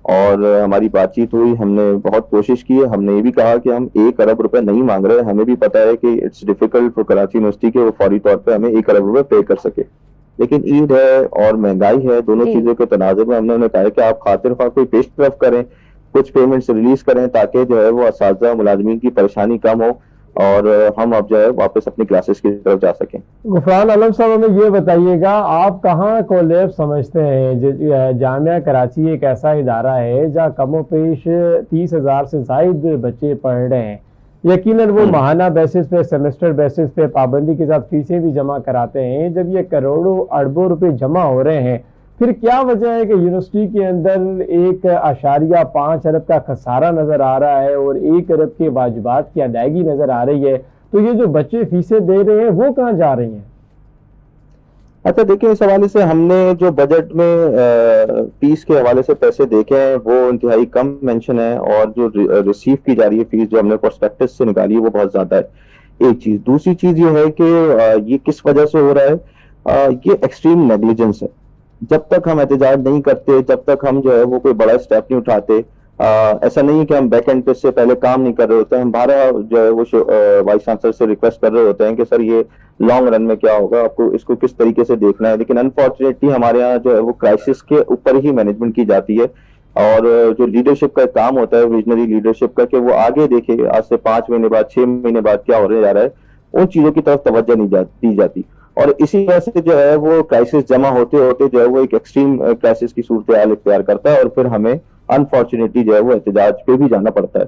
اور ہماری بات چیت ہوئی. ہم نے بہت کوشش کی ہے. ہم نے یہ بھی کہا کہ ہم 1 ارب روپے نہیں مانگ رہے. ہمیں بھی پتا ہے کہ it's difficult for Karachi university کے وہ فوری طور پہ ہمیں 1 ارب روپے پے کر سکے، لیکن عید ہے اور مہنگائی ہے، دونوں چیزوں کے تناظر میں ہم نے انہیں کہا کہ آپ خاطر خواہ کوئی پیش رفت کریں، کچھ پیمنٹس ریلیز کریں تاکہ جو ہے وہ اساتذہ ملازمین کی پریشانی کم ہو اور ہم اب جو ہے واپس اپنی کلاسز کی طرف جا سکیں. غفران علم صاحب ہمیں یہ بتائیے گا، آپ کہاں کو لیب سمجھتے ہیں؟ جامعہ کراچی ایک ایسا ادارہ ہے جہاں کم و بیش 30,000 سے زائد بچے پڑھ رہے ہیں. یقیناً وہ ماہانہ بیسس پہ، سیمسٹر بیسس پہ پابندی کے ساتھ فیسیں بھی جمع کراتے ہیں. جب یہ کروڑوں اربوں روپے جمع ہو رہے ہیں، پھر کیا وجہ ہے کہ یونیورسٹی کے اندر 1.5 ارب کا خسارہ نظر آ رہا ہے اور 1 ارب کے واجبات کی ادائیگی نظر آ رہی ہے؟ تو یہ جو بچے فیسیں دے رہے ہیں وہ کہاں جا رہی ہیں؟ اچھا دیکھیں، اس حوالے سے ہم نے جو بجٹ میں فیس کے حوالے سے پیسے دیکھے ہیں وہ انتہائی کم مینشن ہے، اور جو ریسیو کی جا رہی ہے فیس جو ہم نے پروسپیکٹس سے نکالی ہے وہ بہت زیادہ ہے. ایک چیز. دوسری چیز یہ ہے کہ یہ کس وجہ سے ہو رہا ہے؟ یہ ایکسٹریم نیگلیجنس ہے. جب تک ہم احتجاج نہیں کرتے، جب تک ہم جو ہے وہ کوئی بڑا اسٹیپ نہیں اٹھاتے، ایسا نہیں ہے کہ ہم بیک اینڈ پہ سے پہلے کام نہیں کر رہے ہوتے ہیں. ہم بارہ جو ہے وہ وائس چانسلر سے ریکویسٹ کر رہے ہوتے ہیں کہ سر یہ لانگ رن میں کیا ہوگا، آپ کو اس کو کس طریقے سے دیکھنا ہے. لیکن انفارچونیٹلی ہمارے یہاں جو ہے وہ کرائسس کے اوپر ہی مینجمنٹ کی جاتی ہے، اور جو لیڈرشپ کا کام ہوتا ہے ویژنری لیڈرشپ کا، کہ وہ آگے دیکھے آج سے 5 مہینے بعد 6 مہینے بعد کیا ہونے جا رہا ہے، ان چیزوں کی طرف توجہ نہیں دی جاتی. اور اسی وجہ سے جو ہے وہ کرائسس جمع ہوتے ہوتے جو ہے وہ ایک ایکسٹریم کرائسس کی صورتحال اختیار کرتا ہے، اور پھر ہمیں انفارچونیٹلی جو ہے وہ احتجاج پہ بھی جانا پڑتا ہے.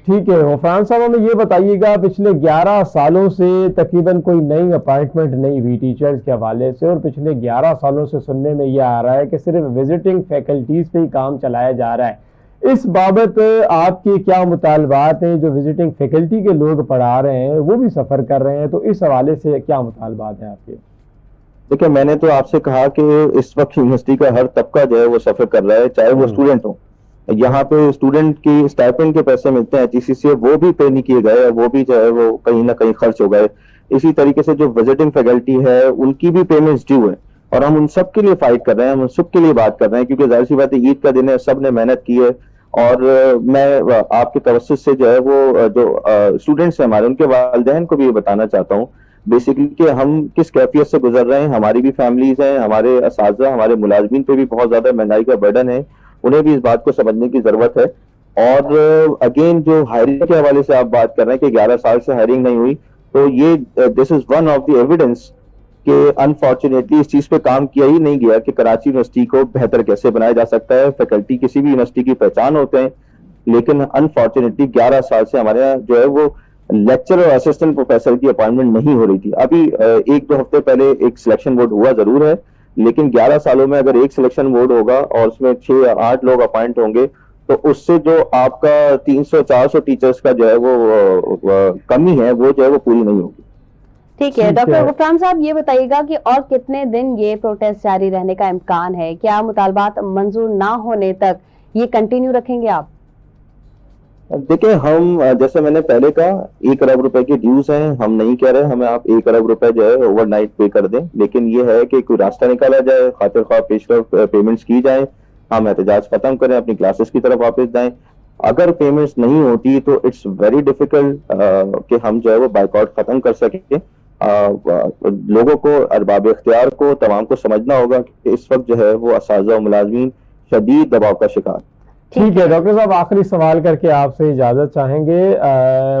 ٹھیک ہے غفران صاحب ہمیں یہ بتائیے گا پچھلے 11 سالوں سے تقریباً کوئی نئی اپائنٹمنٹ نہیں ہوئی ٹیچرز کے حوالے سے، اور پچھلے 11 سالوں سے سننے میں یہ آ رہا ہے کہ صرف وزٹنگ فیکلٹیز پہ ہی کام چلایا جا رہا ہے۔ اس بابت آپ کے کیا مطالبات ہیں؟ جو وزٹنگ فیکلٹی کے لوگ پڑھا رہے ہیں وہ بھی سفر کر رہے ہیں، تو اس حوالے سے کیا مطالبات ہیں آپ کے؟ دیکھیں میں نے تو آپ سے کہا کہ اس وقت یونیورسٹی کا ہر طبقہ جو ہے وہ سفر کر رہا ہے، چاہے وہ اسٹوڈنٹ ہوں۔ یہاں پہ اسٹوڈنٹ کی اسٹائپنڈ کے پیسے ملتے ہیں HEC سے، وہ بھی پے نہیں کیے گئے، وہ بھی جو ہے وہ کہیں نہ کہیں خرچ ہو گئے۔ اسی طریقے سے جو وزٹنگ فیکلٹی ہے ان کی بھی پیمنٹس ڈیو ہے، اور ہم ان سب کے لیے فائٹ کر رہے ہیں، ہم ان سب کے لیے بات کر رہے ہیں، کیونکہ ظاہر سی بات ہے عید کا دن ہے، سب نے محنت کی ہے۔ اور میں آپ کے توسط سے جو ہے وہ جو اسٹوڈنٹس ہیں ہمارے، ان کے والدین کو بھی یہ بتانا چاہتا ہوں بیسیکلی کہ ہم کس کیفیت سے گزر رہے ہیں۔ ہماری بھی فیملیز ہیں، ہمارے اساتذہ، ہمارے ملازمین پہ بھی بہت زیادہ مہنگائی کا برڈن ہے، انہیں بھی اس بات کو سمجھنے کی ضرورت ہے۔ اور اگین جو ہائرنگ کے حوالے سے آپ بات کر رہے ہیں کہ 11 سال سے ہائرنگ نہیں ہوئی، تو یہ this is one of the evidence کہ انفارچونیٹلی اس چیز پہ کام کیا ہی نہیں گیا کہ کراچی یونیورسٹی کو بہتر کیسے بنایا جا سکتا ہے۔ فیکلٹی کسی بھی یونیورسٹی کی پہچان ہوتے ہیں، لیکن انفارچونیٹلی 11 سال سے ہمارے یہاں جو ہے وہ لیکچر اور اسسٹنٹ پروفیسر کی اپائنٹمنٹ نہیں ہو رہی تھی۔ ابھی 1-2 ہفتے پہلے ایک سلیکشن بورڈ ہوا ضرور ہے، لیکن 11 سالوں میں اگر ایک سلیکشن بورڈ ہوگا اور اس میں 6 یا 8 لوگ اپائنٹ ہوں گے، تو اس سے جو آپ کا 300-400 ٹیچرز کا جو ہے وہ کمی ہے وہ جو ہے وہ پوری نہیں ہوگی۔ ٹھیک ہے ڈاکٹر غفران صاحب، یہ بتائیے گا کہ اور کتنے دن یہ پروٹیسٹ جاری رہنے کا امکان ہے؟ کیا مطالبات منظور نہ ہونے تک یہ کنٹینیو رکھیں گے آپ؟ دیکھیں ہم جیسے میں نے پہلے کہا 1 ارب روپے کی ڈیوز ہیں، ہم نہیں کہہ رہے ہمیں آپ 1 ارب روپے جو ہے اوور نائٹ پے کر دیں، لیکن یہ ہے کہ کوئی راستہ نکالا جائے، خاطر خواہ پیش رفت پیمنٹس کی جائیں، ہم احتجاج ختم کریں، اپنی کلاسز کی طرف واپس جائیں۔ اگر پیمنٹس نہیں ہوتی تو اٹس ویری ڈیفیکلٹ کہ ہم جو ہے وہ بائیکاٹ ختم کر سکیں۔ لوگوں کو، ارباب اختیار کو، تمام کو سمجھنا ہوگا کہ اس وقت جو ہے وہ اساتذہ و ملازمین شدید دباؤ کا شکار۔ ٹھیک ہے ڈاکٹر صاحب، آخری سوال کر کے آپ سے اجازت چاہیں گے،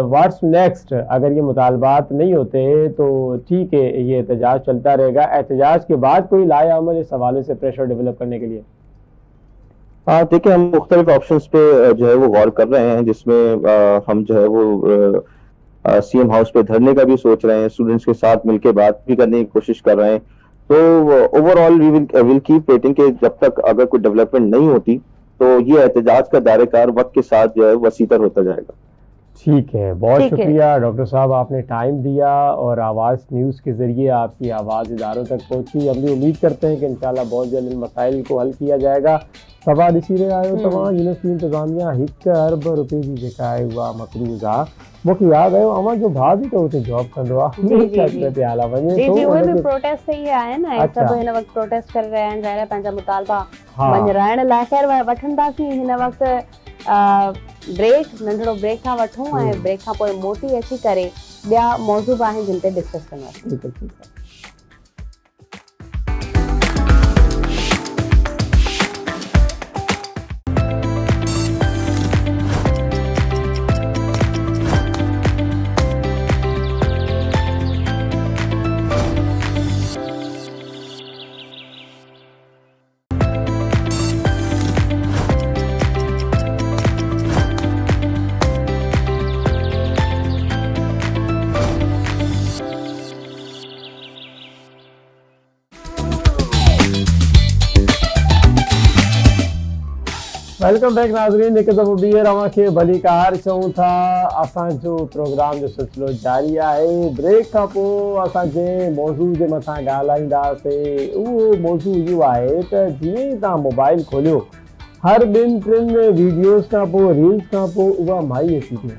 واٹس نیکسٹ؟ اگر یہ مطالبات نہیں ہوتے تو ٹھیک ہے یہ احتجاج چلتا رہے گا، احتجاج کے بعد کوئی لائے عمل اس حوالے سے پریشر ڈیولپ کرنے کے لیے؟ دیکھیں ہم مختلف آپشنز پہ جو ہے وہ غور کر رہے ہیں، جس میں ہم جو ہے وہ CM ہاؤس پہ دھرنے کا بھی سوچ رہے ہیں، اسٹوڈنٹس کے ساتھ مل کے بات بھی کرنے کی کوشش کر رہے ہیں۔ تو overall we will keep waiting کہ جب تک اگر کوئی ڈیولپمنٹ نہیں ہوتی تو یہ احتجاج کا دائرہ کار وقت کے ساتھ جو ہے وسیع تر ہوتا جائے گا۔ ٹھیک ہے، بہت شکریہ ڈاکٹر صاحب، آپ نے ٹائم دیا اور آواز نیوز کے ذریعے آپ کی آواز اداروں تک پہنچی۔ ہم بھی امید کرتے ہیں کہ انشاءاللہ بہت جلد ان مسائل کو حل کیا جائے گا۔ سوال اسی رہے آئے تمام یونیورسٹی انتظامیہ 1 ارب روپے کی جکائے ہوا مقروضہ موقع یاد ہے ہما جو بھاگ تو ہوتے جاب کندوا جی وہ بھی پروٹیسٹ سے ہی آئے نا، سب ہن وقت پروٹیسٹ کر رہے ہیں، ظاہر ہے پنجا مطالبہ منجرائن لا خیر وٹھنداسي ہن وقت بریک ننढड़ो ब्रेक खां वठूं ऐं ब्रेक खां पोइ मोटी अची करे ॿिया मौज़ू आहिनि जिन ते डिस्कस कंदासीं। ویلکم بیک ناظرین، ایک دفعہ بیر اوہاں کے بھلی کار چوں تھا اساں جو پروگرام جو سلسلو جاری ہے۔ بریک کا پو اساں جے موضوع جے متھاں ڳالھائيندا سے وہ موضوع یہ ہے تے جی تا موبائل کھوليو ہر 2-3 ویڈیوز کا پو ریلز کا پو وہ مائی اچي ٿي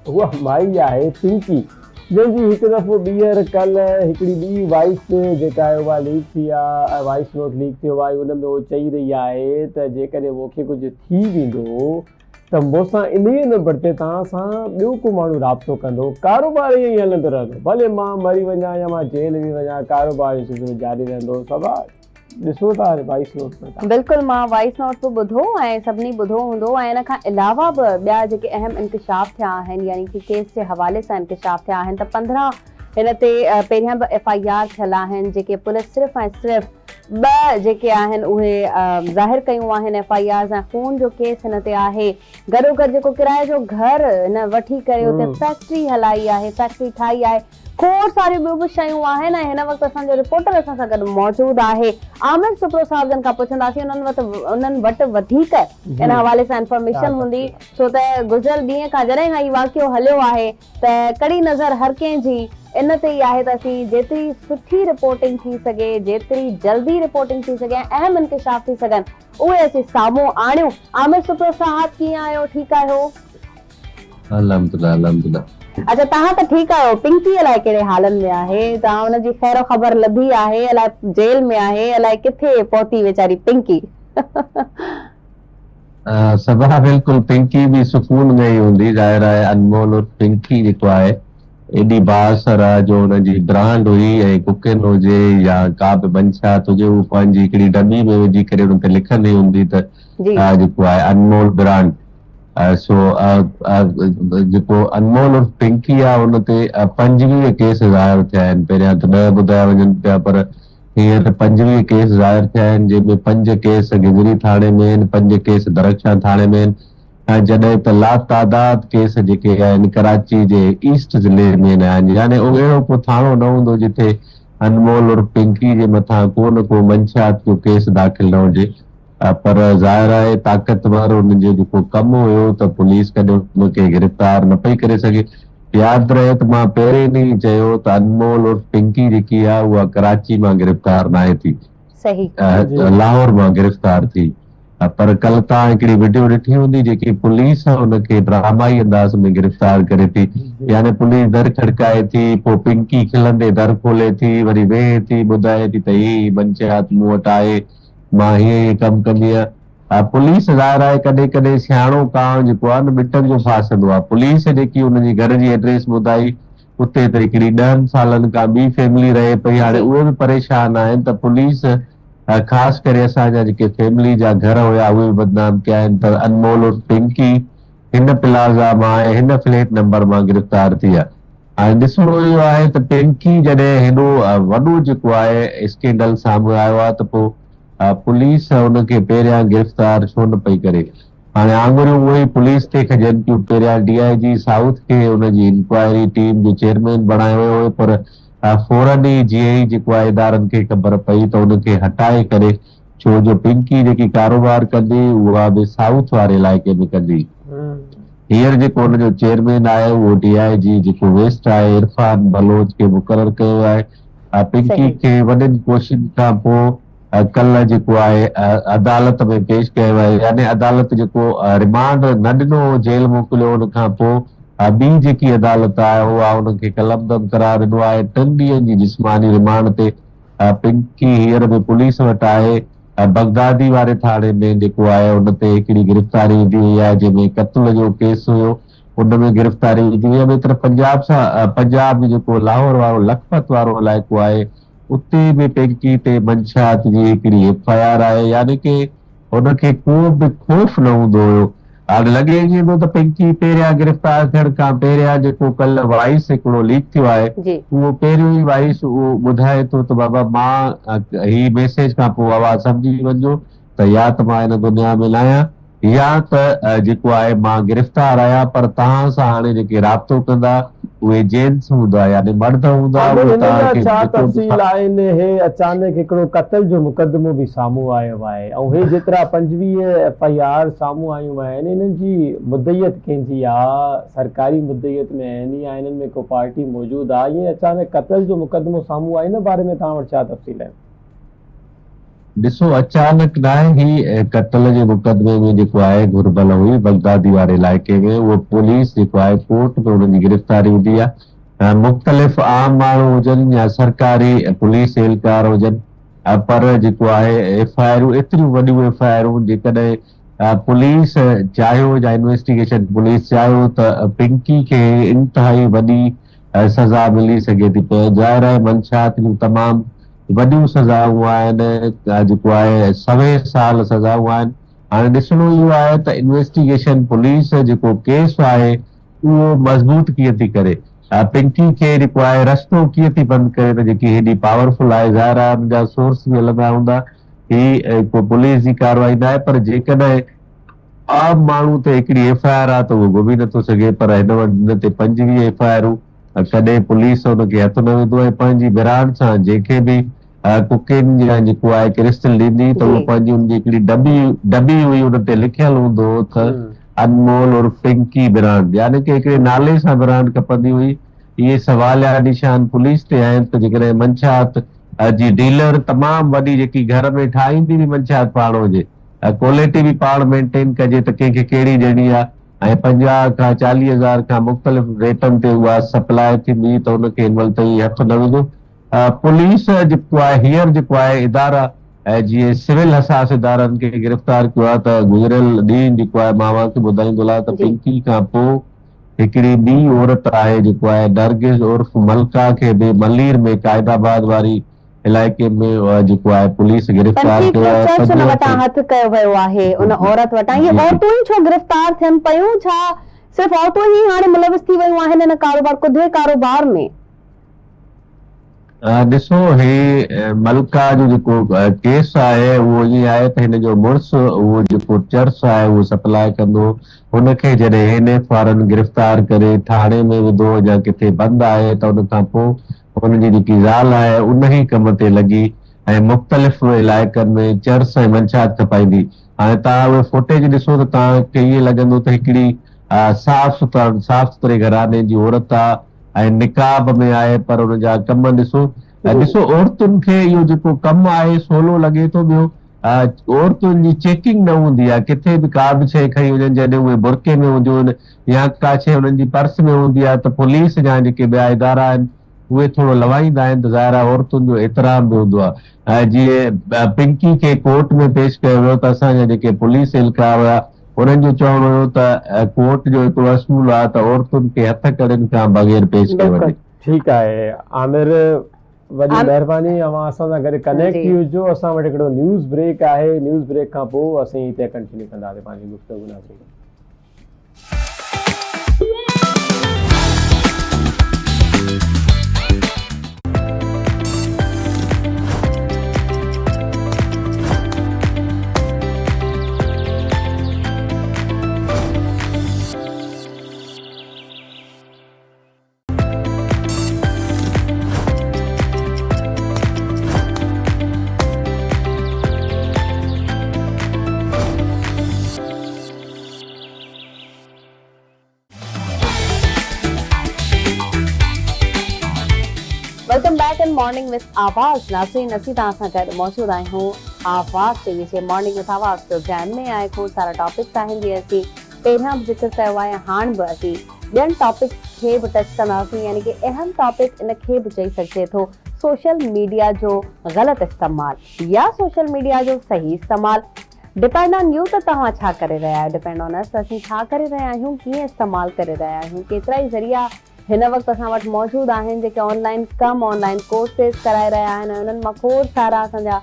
وہ مائی ہے پنکی، جن جی ایک دفعہ بیر کل ہکڑی بی وائس جيڪا ہے وہ لیک تھی وائس نوٹ لیک تھيو آهي، ان میں وہ چئی رہی ہے ته جيڪڏهن موکي ڪجهه ٿي ويندو ته موسان انهي نمبر تي تव्हां सां ॿियो को माण्हू राब्तो कंदो، कारोबार ईअं ई हलंदो रहंदो، भले मां मरी वञा या मां जेल बि वञा कारोबार जो सिलसिलो जारी रहंदो। सभा ॾिसो था वॉइस नोट में बिल्कुलु मां वॉइस नोट तो ॿुधो ऐं सभिनी ॿुधो हूंदो ऐं इन खां अलावा बि ॿिया जेके अहम इंकशाफ थिया आहिनि, यानी कि केस जे हवाले सां इंकशाफ थिया आहिनि त 15 हिन ते पहिरियां बि FIR थियल आहिनि, जेके पुलिस सिर्फ़ु ऐं सिर्फ़ु ॿ जेके आहिनि उहे ज़ाहिर कयूं आहिनि FIRs ऐं खून जो केस हिन ते आहे। गॾोगॾु जेको किराए जो घर हिन वठी करे उते फैक्ट्री हलाई आहे, फैक्ट्री ठाही आहे, खोड़ सारियूं ॿियूं बि शयूं आहिनि। ऐं हिन वक़्तु असांजो रिपोर्टर असां सां गॾु मौजूदु आहे। आमिर सुप्रो साहिब जन खां पुछंदासीं उन्हनि वटि वधीक इन हवाले सां इंफॉर्मेशन हूंदी, छो त गुज़िरियल ॾींहं खां जॾहिं खां इहो वाक़ियो हलियो आहे त कड़ी नज़र हर कंहिंजी इन ते ई आहे त असीं जेतिरी सुठी रिपोर्टिंग थी सघे, जेतिरी जल्दी रिपोर्टिंग थी सघे, अहम इंकशाफ थी सघनि, उहे असीं साम्हूं आणियूं। आमिर सुप्रो साहिब कीअं आहियो? ठीकु आहियो? अल्हम्दुलिल्लाह अल्हम्दुलिल्लाह। अच्छा, तव्हां त ठीकु आहियो। पिंकी अलाए कहिड़े हालनि में आहे? तव्हां हुनजी ख़ैर ख़बर लधी आहे, अलाए जेल में आहे, अलाए किथे पहुती वीचारी पिंकी? सबा बिल्कुलु पिंकी बि सुकून में ई हूंदी, ज़ाहिर आहे। अनमोल और पिंकी जेको आहे एॾी बासर आहे जो हुनजी ब्रांड हुई, ऐं कुकिन हुजे या का बि मंशात हुजे, उहो पंहिंजी हिकिड़ी डमी में विझी करे हुन ते लिखंदी हूंदी त जेको आहे अनमोल ब्रांड। सो जेको अनमोल और पिंकी आहे हुन ते 25 केस ज़ाहिर थिया आहिनि। पहिरियां त 10 ॿुधाया वञनि पिया, पर हींअर 25 केस ज़ाहिर थिया आहिनि, जंहिंमें 5 केस गिदरी थाणे में आहिनि, 5 केस दरख्शां थाणे में आहिनि, ऐं जॾहिं त लातादाद केस जेके आहिनि कराची जे ईस्ट ज़िले में आहिनि। यानी उहो अहिड़ो को थाणो न हूंदो जिथे अनमोल और पिंकी जे मथां को न को मंशात जो केस दाख़िल न हुजे। पर ज़ाहिर आहे ताक़तवर हुनजो जेको कमु हुयो त पुलिस कॾहिं हुनखे गिरफ़्तार न पई करे सघे। यादि रहे त मां पहिरें ॾींहुं ई चयो त अनमोल और पिंकी जेकी आहे उहा कराची मां गिरफ़्तार न आहे थी, लाहौर मां गिरफ़्तार थी। पर कल्ह तव्हां हिकिड़ी वीडियो ॾिठी हूंदी जेकी पुलिस हुनखे ड्रामाई अंदाज़ में गिरफ़्तार करे थी। यानी पुलिस दर खड़काए थी, पोइ पिंकी खिलंदे दर खोले थी, वरी वेहे थी, ॿुधाए थी त ही मंशियात मूं वटि आहे, मां हीअं कमु कंदी आहियां। पुलिस ज़ाहिर आहे कॾहिं कॾहिं सियाणो कांव जेको आहे न ॿिटनि जो फासंदो आहे। पुलिस जेकी हुनजी घर जी एड्रेस ॿुधाई, उते त हिकिड़ी 10 सालनि खां ॿी फैमिली रहे पई, हाणे उहे बि परेशान आहिनि त पुलिस ख़ासि करे असांजा जेके फैमिली जा घर हुया उहे बि बदनाम कया आहिनि त अनमोल और पिंकी हिन प्लाज़ा मां ऐं हिन फ्लैट नंबर मां गिरफ़्तार थी आहे। हाणे ॾिसणो इहो आहे त पिंकी जॾहिं हेॾो वॾो जेको आहे स्कैंडल साम्हूं आयो आहे त पोइ पुलिस हुनखे पहिरियां गिरफ़्तार छो न पई करे। हाणे आङुरियूं उहे पुलिस ते खजनि थियूं। पहिरियां DIG साउथ खे हुनजी इंक्वायरी टीम जो चेयरमैन बणायो वियो हुयो, पर फौरन ई जीअं ई जेको आहे इदारनि खे ख़बर पई त हुनखे हटाए करे, छो जो पिंकी जेकी कारोबार कंदी उहा बि साउथ वारे इलाइक़े में कंदी। हींअर जेको हुनजो चेयरमैन आहे उहो DIG जेको वेस्ट आहे इरफान बलोच खे मुक़ररु कयो आहे। पिंकी खे वॾनि कोशिशनि खां पोइ कल्ह जेको आहे अदालत में पेश कयो आहे। यानी अदालत जेको रिमांड न ॾिनो, जेल मोकिलियो, हुन खां पोइ ॿी जेकी अदालत आहे उहा हुनखे कलमदम करार ॾिनो आहे 3 ॾींहंनि जी जिस्मानी रिमांड ते। पिंकी हींअर बि पुलिस वटि आहे। बगदादी वारे थाणे में जेको आहे हुन ते हिकिड़ी गिरफ़्तारी विधी वई आहे जंहिंमें क़त्ल जो केस हुयो, उन में गिरफ़्तारी विधी वई आहे। ॿिए तरफ़ पंजाब में जेको लाहौर वारो लखपत वारो इलाइक़ो आहे उते बि पिंकी ते मंशात जी हिकिड़ी FIR आहे। यानी कि हुनखे को बि ख़ौफ़ न हूंदो हुयो। हाणे लॻे ईअं थो त पिंकी पहिरियां गिरफ़्तार थियण खां पहिरियां जेको कल्ह वॉइस हिकिड़ो लीक थियो आहे, उहो पहिरियों ई वॉइस उहो ॿुधाए थो त बाबा मां ही मैसेज खां पोइ आवाज़ सम्झी वञो त या त मां हिन दुनिया में न आहियां या त जेको आहे मां गिरफ़्तार आहियां, पर तव्हां सां हाणे जेके राब्तो कंदा उहे जेंट्स हूंदा, यानी मर्द हूंदा। छा तफ़सील आहिनि? हे अचानक हिकिड़ो क़त्ल जो मुक़दमो बि साम्हूं आयो आहे, ऐं हे जेतिरा 25 FIR साम्हूं आयूं आहिनि, इन्हनि जी मुद्दइयत कंहिंजी आहे? सरकारी मुद्दइयत में आहिनि या इन्हनि में को पार्टी मौजूदु आहे? ईअं अचानक क़त्ल जो मुक़दमो साम्हूं आहे, इन बारे में तव्हां वटि छा तफ़सील आहे? ॾिसो, अचानक न आहे। ही क़त्ल जे मुक़दमे में जेको आहे घुर्बल हुई बगदादी वारे इलाइक़े में, उहो पुलिस जेको आहे कोर्ट में हुनजी गिरफ़्तारी विधी आहे। मुख़्तलिफ़ आम माण्हू हुजनि या सरकारी पुलिस एहलकार हुजनि, पर जेको आहे FIR एतिरियूं वॾियूं FIR जेकॾहिं पुलिस चाहियो या इन्वेस्टिगेशन पुलिस चाहियो त पिंकी खे इंतिहाई वॾी सज़ा मिली सघे थी। ज़ाहिर आहे मंशात जूं तमामु वॾियूं सज़ाऊं आहिनि, जेको आहे 100 साल सज़ाऊं आहिनि। हाणे ॾिसणो इहो आहे त इन्वेस्टिगेशन पुलिस जेको केस आहे उहो मज़बूत कीअं थी करे। पिंकी खे जेको आहे रस्तो कीअं थी बंदि करे त जेकी हेॾी पावरफुल आहे, ज़ाहिर आहे हुनजा सोर्स बि हलंदा हूंदा, ही को पुलिस जी कार्रवाई न आहे, पर जेकॾहिं आम माण्हू ते हिकिड़ी FIR आहे त उहो घुमी नथो सघे, पर हिन वटि हिन ते 25 FIR कॾहिं पुलिस हुनखे हथ न विधो आहे। पंहिंजी विराण सां जंहिंखे बि कुकिन या जेको आहे क्रिस्टल ॾींदी त उहो पंहिंजी हुनजी हिकिड़ी डबी हुई, हुन ते लिखियल हूंदो हो त अनमोल और पिंकी ब्रांड, यानी कि हिकिड़े नाले सां ब्रांड खपंदी हुई। इहे सवालिया निशान पुलिस ते आहिनि त जेकॾहिं मंशात जी डीलर तमामु वॾी जेकी घर में ठाहींदी बि मंशात पाण हुजे, क्वालिटी बि पाण मेंटेन कजे त कंहिंखे कहिड़ी ॾियणी आहे, ऐं 50 खां 40 हज़ार खां मुख़्तलिफ़ रेटनि ते उहा सप्लाई थींदी त हुनखे हिन महिल ताईं हथ न विधो। पुलिस जेको आहे हींअर जेको आहे इदारा जीअं सिविल हसास इदारनि खे गिरफ़्तार कयो आहे त गुज़िरियल ॾींहुं जेको आहे मां तव्हांखे ॿुधाईंदोला त पिंकी खां पोइ हिकिड़ी ॿी औरत आहे जेको आहे नरगिस उर्फ मलका खे बि मलीर में क़ाइदाबाद वारी इलाइक़े में जेको आहे पुलिस गिरफ़्तार कयो आहे। चर्च हुन वटां हथ कयो वियो आहे उन औरत वटां। इहे औरतूं ई छो गिरफ़्तार थियनि पयूं? छा सिर्फ़ औरतूं ई हाणे मुलविस थी वियूं आहिनि हिन कारोबार कुधे कारोबार में? ॾिसो, हे मलका जो जेको केस आहे उहो ईअं आहे त हिन जो मुड़ुसु उहो जेको चर्च आहे उहो सप्लाई कंदो, हुनखे जॾहिं NF वारनि गिरफ़्तार करे थाणे में विधो या किथे बंदि आहे त उन खां पोइ हुनजी जेकी ज़ाल आहे उन ई कम ते लॻी ऐं मुख़्तलिफ़ इलाइक़नि में चर्च ऐं मंशात खपाईंदी। हाणे तव्हां उहे फुटेज ॾिसो त तव्हांखे ईअं लॻंदो त हिकिड़ी साफ़ सुथरे घराने जी औरत आहे ऐं निकाब में आहे, पर हुनजा कम ॾिसो। ॾिसो, औरतुनि खे इहो जेको कमु आहे सवलो लॻे थो। ॿियो, औरतुनि जी चेकिंग न हूंदी आहे, किथे बि का बि शइ खई हुजनि, जॾहिं उहे बुरके में हुजनि या का शइ हुननि जी पर्स में हूंदी आहे त पुलिस जा जेके ॿिया इदारा आहिनि उहे थोरो लवाईंदा आहिनि त ज़ाहिर आहे औरतुनि जो एतिराम बि हूंदो आहे। जीअं पिंकी खे कोर्ट में पेश कयो वियो त असांजा जेके पुलिस एहलकार हुआ उन्हनि जो चवणु हुयो त कोर्ट जो हिकिड़ो असूल आहे त औरतुनि खे हथ कड़नि खां बग़ैर पेश कयो वञे। ठीकु आहे आमिर, वॾी महिरबानी, अवां असां सां गॾु कनेक्ट थी हुजो। असां वटि हिकिड़ो न्यूज़ ब्रेक आहे, न्यूज़ ब्रेक खां पोइ असीं हिते कंटिन्यू कंदासीं पंहिंजी गुफ़्तगू नाज़रीन। Welcome back in morning with आवाज़। नाज़रीन, असीं तव्हां सां गॾु मौजूदु आहियूं आवाज़ टीवी जे मॉर्निंग विद आवाज़ प्रोग्राम में। आहे खोड़ सारा टॉपिक्स आहिनि जीअं असीं पहिरियां बि ज़िक्र कयो आहे, हाणे बि असीं ॿियनि टॉपिक्स खे बि टच कंदासीं, यानी कि अहम टॉपिक इन खे बि चई सघिजे थो सोशल मीडिया जो ग़लति इस्तेमालु या सोशल मीडिया जो सही इस्तेमालु। डिपेंड ऑन यू त तव्हां छा करे रहिया आहियो, डिपेंड ऑन अस असीं छा करे रहिया आहियूं, कीअं इस्तेमालु करे रहिया आहियूं। केतिरा ई ज़रिया हिन वक़्तु असां वटि मौजूदु आहिनि जेके ऑनलाइन कमु, ऑनलाइन कोर्सिस कराए रहिया आहिनि। उन्हनि मां खोड़ सारा असांजा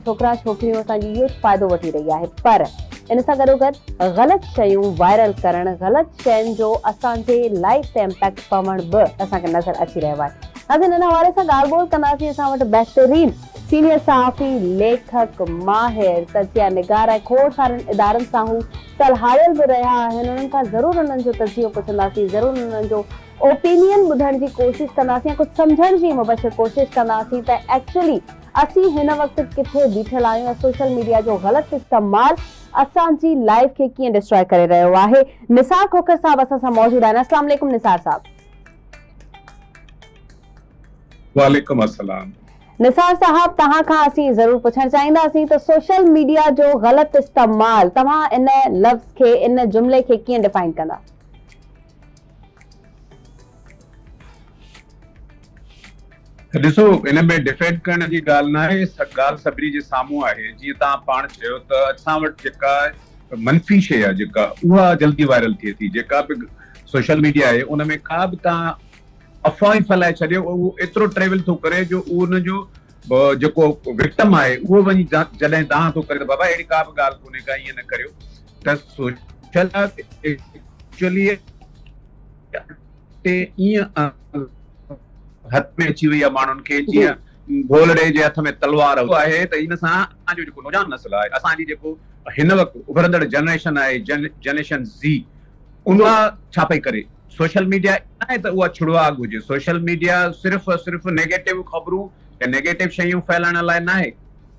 छोकिरा छोकिरियूं असांजी इहो फ़ाइदो वठी रही आहे, पर इन सां गॾोगॾु ग़लति शयूं वायरल करणु, ग़लति शयुनि जो असांजे लाइफ ते इम्पैक्ट पवणु बि असांखे नज़र अची रहियो आहे। असीं हिन हवाले सां ॻाल्हि ॿोल कंदासीं। असां वटि बहितरीन सीनियर सहाफ़ी, लेखक, माहिर, तजिया निगार ऐं खोड़ सारनि इदारनि सां हू सलाहियल बि रहिया आहिनि। उन्हनि खां ज़रूरु उन्हनि जो तजियो पुछंदासीं, ज़रूरु उन्हनि जो ओपिनियन ॿुधण जी कोशिशि कंदासीं, कुझु सम्झण जी मुबशर कोशिशि कंदासीं त एक्चुअली असीं हिन वक़्तु किथे बीठल आहियूं, सोशल मीडिया जो ग़लति इस्तेमालु असांजी लाइफ खे कीअं डिस्ट्रॉय करे रहियो आहे। निसार खोखर साहब असां सां मौजूदु आहिनि। अस्सलाम वालेकुम निसार साहब। वालेकुम अस्सलाम। निसार साहब, तव्हां खां असीं ज़रूरु पुछणु चाहींदासीं त सोशल मीडिया जो ग़लति इस्तेमालु, तव्हां इन लफ़्ज़ खे, इन जुमिले खे कीअं डिफाइन कंदा? ॾिसो, इन में डिफेंड करण जी ॻाल्हि न आहे, ॻाल्हि सभिनी जे साम्हूं आहे। जीअं तव्हां पाण चयो त असां वटि जेका मनफ़ी शइ आहे जेका उहा जल्दी वायरल थिए थी। जेका बि सोशल मीडिया आहे उन में का बि तव्हां अफ़वाह फैलाए छॾियो, उहो एतिरो ट्रेवल थो करे जो उनजो जेको विक्टिम आहे उहो वञी जॾहिं तव्हां थो करे त बाबा अहिड़ी का बि ॻाल्हि कोन्हे का, ईअं न करियो। त सोशल एक्चुअली बाटे ईअं हथ में अची वई आहे माण्हुनि खे जीअं घोलड़े जे हथ में तलवार आहे। त इन सां असांजो जेको नौजवान नस्ल आहे, असांजी जेको हिन वक़्तु उभरंदड़ जनरेशन आहे, जनरेशन ज़ी, उहा छा पई करे, सोशल मीडिया आहे त उहा छुड़वाग हुजे। सोशल मीडिया सिर्फ़ नेगेटिव ख़बरूं या नेगेटिव शयूं फैलाइण लाइ न आहे।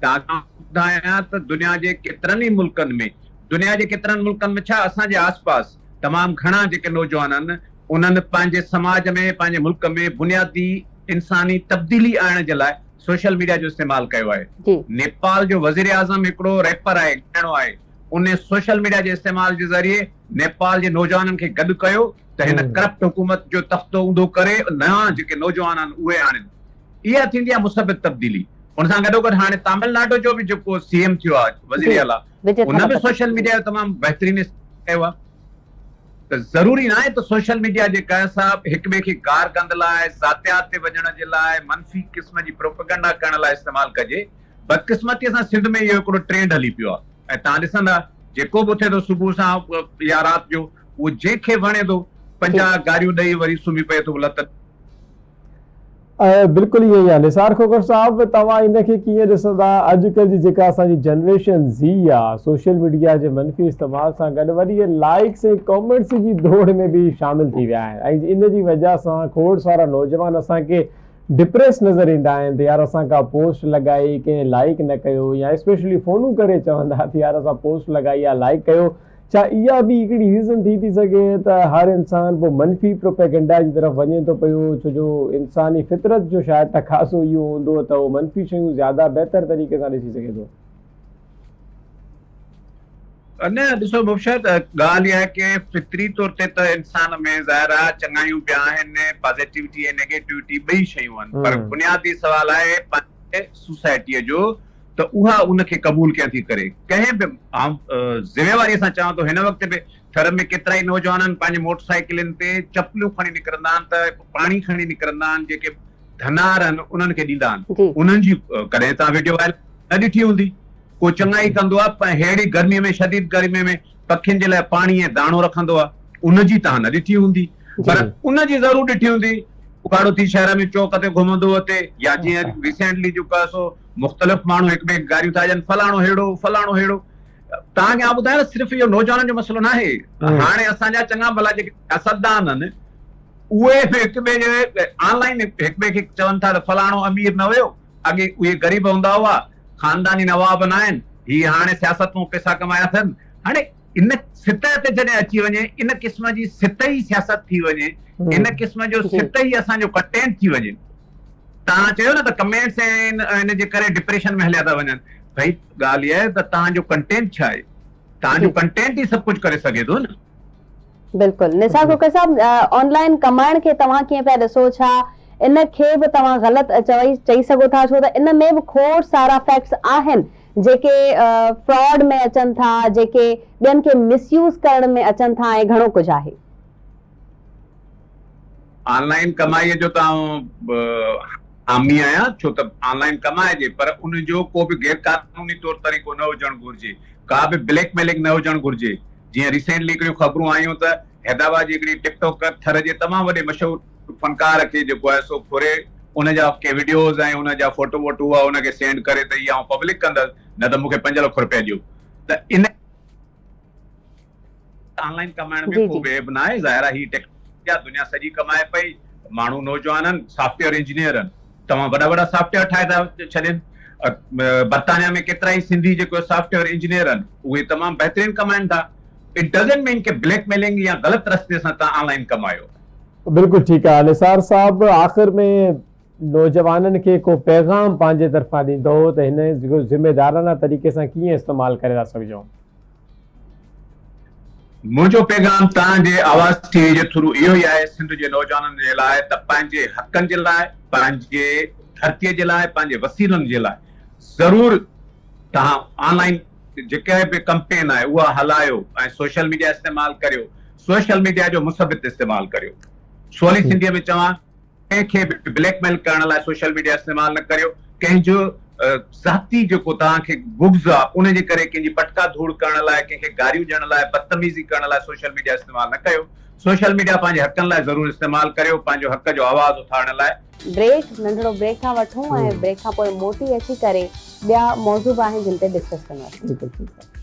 तव्हां ॿुधायां त दुनिया जे केतिरनि मुल्कनि में छा असांजे आसपास तमामु घणा जेके नौजवान आहिनि उन्हनि पंहिंजे समाज में, पंहिंजे मुल्क में बुनियादी इंसानी तब्दीली आणण जे लाइ सोशल मीडिया जो इस्तेमालु कयो आहे। नेपाल जो वज़ीर आज़म हिकिड़ो रैपर आहे, गाइणो आहे, उन सोशल मीडिया जे इस्तेमाल जे ज़रिए नेपाल जे नौजवाननि खे गॾु कयो त हिन करप्ट हुकूमत जो तख़्तो ऊंधो करे नवां जेके नौजवान आहिनि उहे आणनि। इहा थींदी आहे मुसबित तब्दीली। उन सां गॾोगॾु हाणे तमिलनाडु जो बि जेको सीएम थियो आहे, वज़ीर आला, उन बि सोशल मीडिया जो तमामु बहितरीन कयो आहे। त ज़रूरी न आहे त सोशल मीडिया जेका आहे सा हिक ॿिए खे गार कंद लाइ, ज़ातियात ते वञण जे लाइ, मनफ़ी क़िस्म जी प्रोपेगेंडा करण लाइ इस्तेमालु कजे। बदकिस्मतीअ सां सिंध में इहो हिकिड़ो ट्रेंड हली पियो आहे ऐं तव्हां ॾिसंदा जेको बि उथे थो सुबुह सां या राति जो, उहो जंहिंखे वणे थो 50 गारियूं ॾेई वरी सुम्ही पए थो लत। बिल्कुलु ईअं ई आहे निसार खोखर साहब, तव्हां इनखे कीअं ॾिसंदा? अॼुकल्ह जी जेका असांजी जनरेशन ज़ी आहे, सोशल मीडिया जे मनफ़ी इस्तेमाल सां गॾु वरी लाइक्स ऐं कॉमेंट्स जी दौड़ में बि शामिल थी विया आहिनि ऐं इन जी वजह सां खोड़ सारा नौजवान असांखे डिप्रेस नज़र ईंदा आहिनि त यार असां का पोस्ट लॻाई, कंहिं लाइक न कयो, या स्पेशली फ़ोनूं करे चवंदा त यार असां पोस्ट लॻाई या लाइक कयो। छा इहा बि हिकिड़ी रीज़न थी सघे त हर इंसान पोइ मनफ़ी प्रोपेगेंडा जी तरफ़ वञे थो पियो, छो जो इंसानी फितरत जो शायदि तक़ाज़ो इहो हूंदो त उहो मनफ़ी शयूं ज़्यादा बहितर तरीक़े सां ॾिसी सघे थो? न ॾिसो मुबशर, ॻाल्हि इहा आहे की फितरी तौर ते त इंसान में ज़ाहिर आहे चङायूं बि आहिनि, पॉज़िटिविटी ऐं नेगेटिविटी ॿई शयूं आहिनि, पर बुनियादी सुवाल आहे पंहिंजे सोसाइटीअ जो त उहा उनखे क़बूल कीअं थी करे। कंहिं बि ज़िमेवारीअ सां चवां थो, हिन वक़्त बि थर में केतिरा ई नौजवान आहिनि पंहिंजे मोटरसाइकिलनि ते चपलियूं खणी निकिरंदा आहिनि, त पाणी खणी निकिरंदा आहिनि, जेके धनार आहिनि उन्हनि खे ॾींदा आहिनि। उन्हनि जी कॾहिं तव्हां वीडियो वायरल न ॾिठी हूंदी। को चङा ई कंदो आहे, अहिड़ी गर्मीअ में, शदीद गर्मीअ में पखियुनि जे लाइ पाणी ऐं दाणो रखंदो आहे, उनजी तव्हां न ॾिठी हूंदी, पर उनजी ज़रूर ॾिठी हूंदी। उकाड़ो थी शहर में चौक ते घुमंदो अचे, या जीअं रिसेंटली जेको आहे सो मुख़्तलिफ़ माण्हू हिक ॿिए गारियूं था ॾियनि, फलाणो अहिड़ो। तव्हांखे आउं ॿुधायां सिर्फ़ु इहो नौजवाननि जो मसइलो न आहे। हाणे असांजा चङा भला जेके सियासतदान आहिनि उहे हिक ॿिए जे ऑनलाइन हिक ॿिए खे चवनि था त फलाणो अमीर न हुयो, अॻे उहे ग़रीब हूंदा हुआ, ख़ानदानी नवाब न आहिनि, हीअ हाणे सियासत में पैसा कमाया अथनि। हाणे इन सितह ते जॾहिं अची वञे, इन क़िस्म जी सितही सियासत थी वञे, इन क़िस्म जो सितही असांजो कंटेंट थी वञे, तव्हां चयो न त कमेंट्स ऐं इन जे करे डिप्रेशन में हलिया था वञनि। भई ॻाल्हि इहा आहे त तव्हांजो कंटेंट छा आहे, तव्हांजो कंटेंट ई सभु कुझु करे सघे थो न। बिल्कुलु। निसार खोखर साहब, ऑनलाइन कमाइण खे तव्हां कीअं पिया ॾिसो? छा इन खे बि तव्हां ग़लति चई सघो था, छो त इन में बि खोड़ सारा फैक्ट्स आहिनि जेके फ्रॉड में अचनि था, जेके ॿियनि खे मिसयूज़ करण में अचनि था, ऐं घणो कुझु आहे। ऑनलाइन कमाईअ जो तव्हां हामी आहियां, छो त ऑनलाइन कमाइजे, पर उनजो को बि गैर कानूनी तौर तरीक़ो न हुजणु घुरिजे, का बि ब्लैकमेलिंग न हुजणु घुरिजे। जीअं रिसेंटली हिकिड़ियूं ख़बरूं आयूं त हैदराबाद जी हिकिड़ी टिकटॉकर थर जे तमामु वॾे मशहूरु फनकार खे जेको आहे सो घुरे उनजा के वीडियोज़ ऐं उनजा फोटो वोटो हुआ उनखे सेंड करे त इहा आउं पब्लिक कंदसि, न त मूंखे 5 लख रुपया ॾियो। त इन ऑनलाइन कमाइण में को वेब न आहे, ज़ाहिर आहे ही टेक्नोलॉजी दुनिया सॼी कमाए पई। माण्हू नौजवान आहिनि, सॉफ्टवेयर इंजीनियर आहिनि, तमामु वॾा सॉफ्टवेयर ठाहे था छॾनि। बर्तानिया में केतिरा ई सिंधी जेको सॉफ्टवेयर इंजीनियर आहिनि, उहे तमामु बहितरीन कमाइनि था। इट डज़ंट मीन कि ब्लैकमेलिंग या ग़लति रस्ते सां तव्हां ऑनलाइन कमायो। बिल्कुलु ठीकु आहे। निसार साहब, आख़िर में नौजवाननि खे को पैगाम पंहिंजे तरफ़ां ॾींदो त हिन जेको ज़िमेदाराना तरीक़े सां कीअं इस्तेमालु करे था सघूं? मुंहिंजो पैगाम तव्हांजे आवाज़ टीवी जे थ्रू इहो ई आहे सिंध जे नौजवाननि जे लाइ त पंहिंजे हक़नि जे लाइ, पंहिंजे धरतीअ जे लाइ, पंहिंजे वसीलनि जे लाइ ज़रूर तव्हां ऑनलाइन जेके बि कंपेन आहे उहा हलायो ऐं सोशल मीडिया इस्तेमालु करियो। सोशल मीडिया जो मुसबित इस्तेमालु करियो। सवली सिंधीअ में चवां, कंहिंखे बि ब्लैकमेल करण लाइ सोशल मीडिया इस्तेमालु न करियो। कंहिंजो ज़ाती जेको तव्हांखे बुग़्ज़ आहे उन जे करे कंहिंजी पटका धूड़ करण लाइ, कंहिंखे गारियूं ॾियण लाइ, बदतमीज़ी करण लाइ सोशल मीडिया इस्तेमालु न कयो। सोशल मीडिया पंहिंजे हक़नि लाइ ज़रूरु इस्तेमालु करियो, पंहिंजो हक़ जो आवाज़ उथारण लाइ। ब्रेक नंढड़ो ब्रेक खां वठूं ऐं ब्रेक खां पोइ मोटी अची करे ॿिया मौज़ू आहिनि जिन ते डिस्कस कंदासीं। बिल्कुलु ठीकु आहे।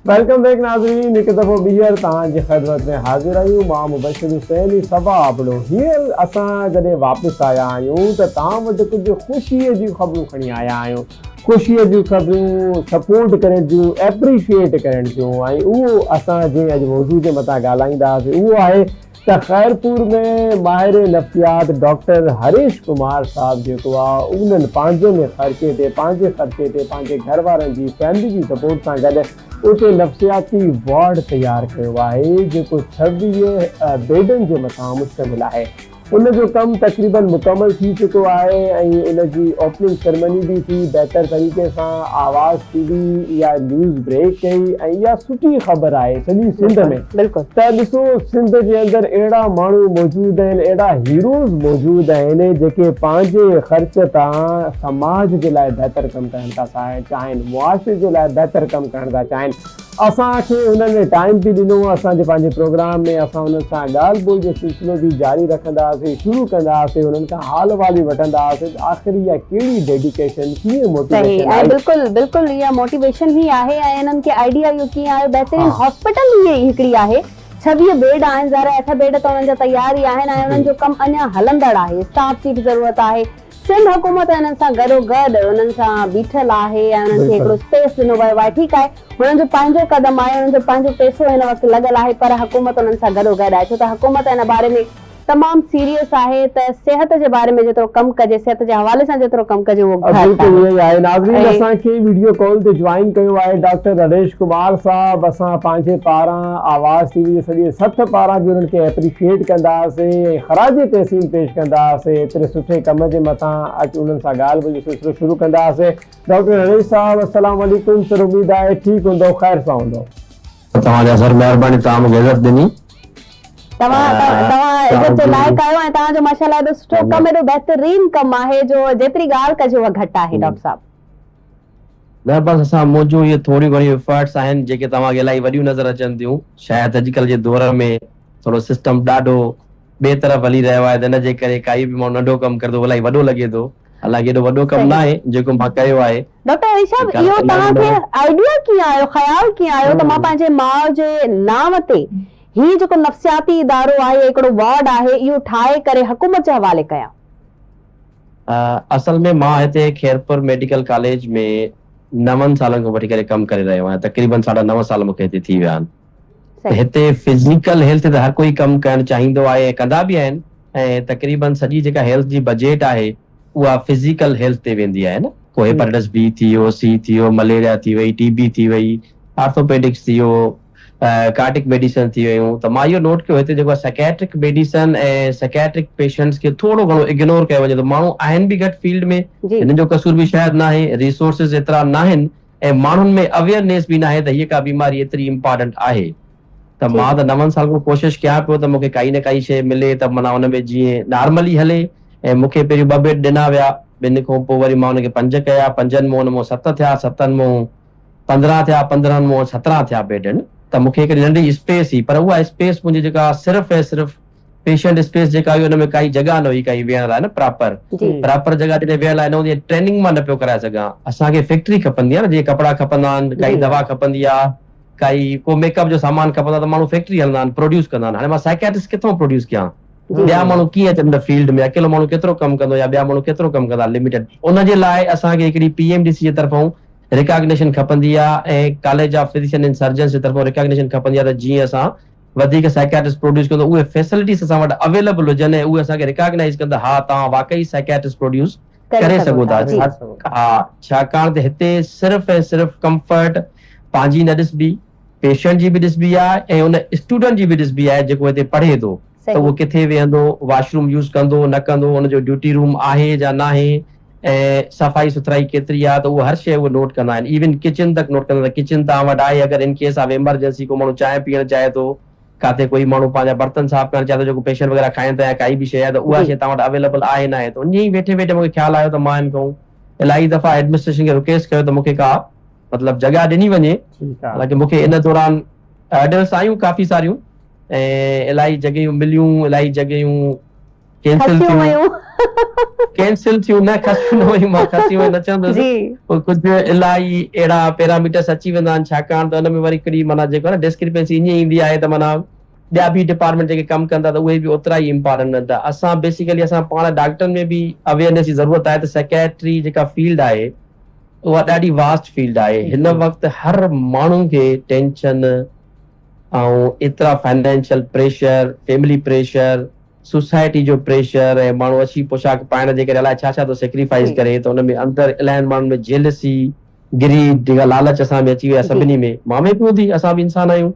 वेलकम बैक नाज़रीन, हिकु दफ़ो ॿीहर तव्हांजी ख़िदमत में हाज़िर आहियूं। मां मुबशिर हुसैन सबा आबड़ो। हींअर असां जॾहिं वापसि आया आहियूं त तव्हां वटि कुझु ख़ुशीअ जूं ख़बरूं खणी आया आहियूं। ख़ुशीअ जूं ख़बरूं, सपोर्ट करण जूं, एप्रिशिएट करण जूं। ऐं उहो असां जंहिं अॼु मौज़ू जे मथां ॻाल्हाईंदासीं उहो आहे त ख़ैरपुर में माहिर नफ़्सियात डॉक्टर हरीश कुमार साहब जेको आहे उन्हनि पंहिंजे ख़र्चे ते पंहिंजे घर वारनि जी फैमिली जी सपोर्ट सां गॾु उते नफ़्सियाती वार्ड तयारु कयो आहे जेको 26 बेडनि जे मथां मुश्तमिल आहे। उनजो कमु तक़रीबन मुकमल थी चुको आहे ऐं उनजी ओपनिंग सेरेमनी भी थी। बहितर तरीक़े सां आवाज़ TV या न्यूज़ ब्रेक कई ऐं इहा सुठी ख़बर आहे सॼी सिंध में। बिल्कुलु त ॾिसो, सिंध जे अंदरि अहिड़ा माण्हू मौजूद आहिनि, अहिड़ा हीरोज़ मौजूद आहिनि जेके पंहिंजे ख़र्च तां समाज जे लाइ बहितर कमु करणु था चाहिनि, मुआशरे जे लाइ बहितर कमु करणु था चाहिनि। असांखे हुननि टाइम बि ॾिनो। असांजे पंहिंजे प्रोग्राम में असां हुननि सां ॻाल्हि ॿोल जो सिलसिलो बि जारी रखंदासीं, शुरू कंदासीं, हुननि खां हाल वाली वठंदासीं। आख़िर इहा कहिड़ी डेडिकेशन, कीअं मोटिवेशन आहे? बिल्कुलु बिल्कुलु इहा मोटिवेशन ई आहे ऐं इन्हनि खे आइडिया इहो कीअं आयो। बहितरीन हॉस्पिटल इहा हिकिड़ी आहे, 26 बेड आहिनि, ज़रा 8 बेड त हुननि जा तयार ई आहिनि ऐं हुननि जो कमु अञा हलंदड़ आहे। स्टाफ जी बि ज़रूरत आहे। सिंध हुकूमत हिननि सां गॾोगॾु हुननि सां बीठल आहे ऐं हुननि खे हिकिड़ो स्पेस ॾिनो वियो आहे। ठीकु आहे, हुननि जो पंहिंजो कदम आहे, हुननि जो पंहिंजो पैसो हिन वक़्तु लॻल आहे, पर हुकूमत हुननि सां गॾोगॾु आहे छो त हुकूमत हिन बारे में तमामु सीरियस आहे त सिहत जे बारे में जेतिरो कमु कजे, सिहत जे हवाले सां जेतिरो कमु कजे उहो बिल्कुलु इहो आहे। नाज़रीन, असांखे वीडियो कॉल ते ज्वाइन कयो आहे डॉक्टर हरीश कुमार साहब। असां पंहिंजे पारां आवाज़ TV जे सॼे सथ पारां बि हुननि खे एप्रिशिएट कंदासीं ऐं ख़राज तहसीन पेश कंदासीं। एतिरे सुठे कम जे मथां अॼु उन्हनि सां ॻाल्हि ॿोल जो सिलसिलो शुरू कंदासीं। डॉक्टर हरीश साहब, अस्सलाम वालेकुम। सर उम्मीद आहे ठीकु हूंदो, ख़ैर सां हूंदो। तव्हांजा सर महिरबानी, तव्हां मूंखे इज़त ॾिनी। तव्हां इज़त जे लाइक़ आहियो ऐं तव्हांजो माशाल्लाह एॾो सुठो कमु, एॾो बहितरीन कमु आहे जो जेतिरी ॻाल्हि कजे उहा घटि आहे। डॉक्टर साहब, न बस असां मुंहिंजूं इहे थोरी घणी एफर्ट्स आहिनि जेके तव्हांखे इलाही वॾियूं नज़र अचनि थियूं। शायदि अॼुकल्ह जे दौर में थोरो सिस्टम ॾाढो ॿिए तरफ़ हली रहियो आहे, त इन जे करे काई बि माण्हू नंढो कमु करे थो इलाही वॾो लॻे थो। हालांकि एॾो वॾो कमु न आहे जेको मां कयो आहे। डॉक्टर हरीश साहब, इहो तव्हांखे आइडिया कीअं आयो, ख़्याल कीअं आयो त मां पंहिंजे माउ जे नाम ते ही जेको नफ़्सियाती इदारो आहे, हिकिड़ो वार्ड आहे, इहो ठाहे करे हुकूमत जे हवाले कयां? असल में मां हिते खैरपुर मेडिकल कॉलेज में 9 सालनि खां वठी करे कमु करे रहियो आहियां। तक़रीबन 9.5 साल मूंखे हिते थी विया आहिनि। हिते फिज़िकल हेल्थ ते हर कोई कमु करणु चाहींदो आहे ऐं कंदा बि आहिनि ऐं तक़रीबन सॼी जेका हेल्थ जी बजट आहे उहा फिज़िकल हेल्थ ते वेंदी आहे न। को हेपेटाइटिस B थी वियो, C थी वियो, मलेरिया थी वई, TB थी वई, आर्थोपेडिक्स थी वियो, कार्डिक मेडिसिन थी वियूं। त मां इहो नोट कयो हिते जेको साइकेट्रिक मेडिसिन ऐं साइकेट्रिक पेशेंट्स खे थोरो घणो इग्नोर कयो वञे थो। माण्हू आहिनि बि घटि फील्ड में, हिन जो कसूर बि शायदि न आहे, रिसोर्सिस एतिरा न आहिनि ऐं माण्हुनि में अवेयरनेस बि न आहे त हीअ का बीमारी एतिरी इम्पोर्टेंट आहे। त मां त 9 साल खां कोशिशि कयां पियो त मूंखे काई न काई शइ मिले त माना हुन में जीअं नॉर्मली हले। ऐं मूंखे पहिरियों 2 बेड ॾिना विया, 2 खां पोइ वरी मां हुनखे 5 कया, 5 मां हुन मां 7 थिया, 7 मां 15 थिया, 15 मां 17 थिया बेड। त मूंखे हिकिड़ी नंढी स्पेस हुई, पर उहा स्पेस मुंहिंजी जेका सिर्फ़ु ऐं सिर्फ़ु पेशेंट स्पेस जेका हुई हुन में काई जॻह न हुई काई वेहण लाइ न, प्रॉपर जॻह जिते वेहण लाइ न हूंदी। ट्रेनिंग मां न पियो कराए सघां। असांखे फैक्ट्री खपंदी आहे न, जीअं कपिड़ा खपंदा आहिनि, काई दवा खपंदी आहे, काई को मेकअप जो सामान खपंदो आहे त माण्हू फैक्ट्री हलंदा आहिनि, प्रोड्यूस कंदा आहिनि। हाणे मां साइकेट्रिस्ट किथां प्रोड्यूस कयां? ॿिया माण्हू कीअं अचनि फील्ड में? अकेलो माण्हू केतिरो कमु कंदो या ॿिया माण्हू केतिरो कमु कंदा? लिमिटेड। उनजे लाइ असांखे हिकिड़ी PMDC जे तरफ़ां रिकॉग्निशन खपंदी आहे ऐं college of physician and surgeon जे तरफ़ां रिकॉग्निशन खपंदी आहे त जीअं असां वधीक साइकेट्रिस्ट प्रोड्यूस कंदो, उहे फैसिलिटीज़ असां वटि अवेलेबल हुजनि ऐं उहे असांखे रिकॉग्नाइज़ कंदा, हा तव्हां वाकई साइकेट्रिस्ट प्रोड्यूस करे सघूं था। जी। हा, छाकाणि त हिते सिर्फ़ ऐं सिर्फ़ कंफर्ट पंहिंजी न ॾिसबी, पेशेंट जी बि ॾिसबी आहे ऐं उन स्टूडेंट जी बि ॾिसबी आहे जेको हिते पढ़े थो, त उहो किथे वेहंदो, वॉशरूम यूज़ कंदो न कंदो, हुनजो ड्यूटी रूम आहे या न आहे, ऐं सफ़ाई सुथराई केतिरी आहे, त उहो हर शइ उहो नोट कंदा आहिनि। इवन किचन तक नोट कंदा, किचन तव्हां वटि आहे, अगरि इन केस ऑफ एमरजेंसी को माण्हू चांहि पीअण चाहे थो, काथे कोई माण्हू पंहिंजा बर्तन साफ़ करणु चाहे थो, जेको पेशेंट वग़ैरह खाइनि था या काई बि शइ आहे, त उहा शइ तव्हां वटि अवेलेबल आहे न आहे। त उन ई वेठे वेठे मूंखे ख़्यालु आयो त मां हिन खां इलाही दफ़ा एडमिनिस्ट्रेशन खे रिक्वेस्ट कयो त मूंखे का मतिलबु जॻह ॾिनी वञे, हालांकि मूंखे इन दौरान ऑर्डर्स आयूं काफ़ी सारियूं ऐं इलाही जॻहियूं मिलियूं, इलाही जॻहियूं कैंसिल थियूं, न खसियूं न हुयूं, मां खसियूं न चवंदुसि, कुझु इलाही अहिड़ा पैरामीटर्स अची वेंदा आहिनि, छाकाणि त हुन में वरी हिकिड़ी माना जेको आहे न डिस्क्रिपेंसी ईअं ईंदी आहे त माना ॿिया बि डिपार्टमेंट जेके कमु कंदा त उहे बि ओतिरा ई इम्पोर्टेंट आहिनि। त असां बेसिकली असां पाण डॉक्टरनि में बि अवेयरनेस जी ज़रूरत आहे त साइकेट्री जेका फील्ड आहे उहा ॾाढी वास्ट फील्ड आहे। हिन वक़्तु हर माण्हू खे टेंशन ऐं एतिरा financial pressure, family pressure, society जो प्रेशर, ऐं माण्हू अची पोशाक पाइण जे करे अलाए छा छा थो सेक्रीफाइस करे, त हुन में अंदरि इलाही माण्हुनि में जेलसी, ग्रीड, जेका लालच असां में अची विया सभिनी में, मां में बि हूंदी, असां बि इंसान आहियूं,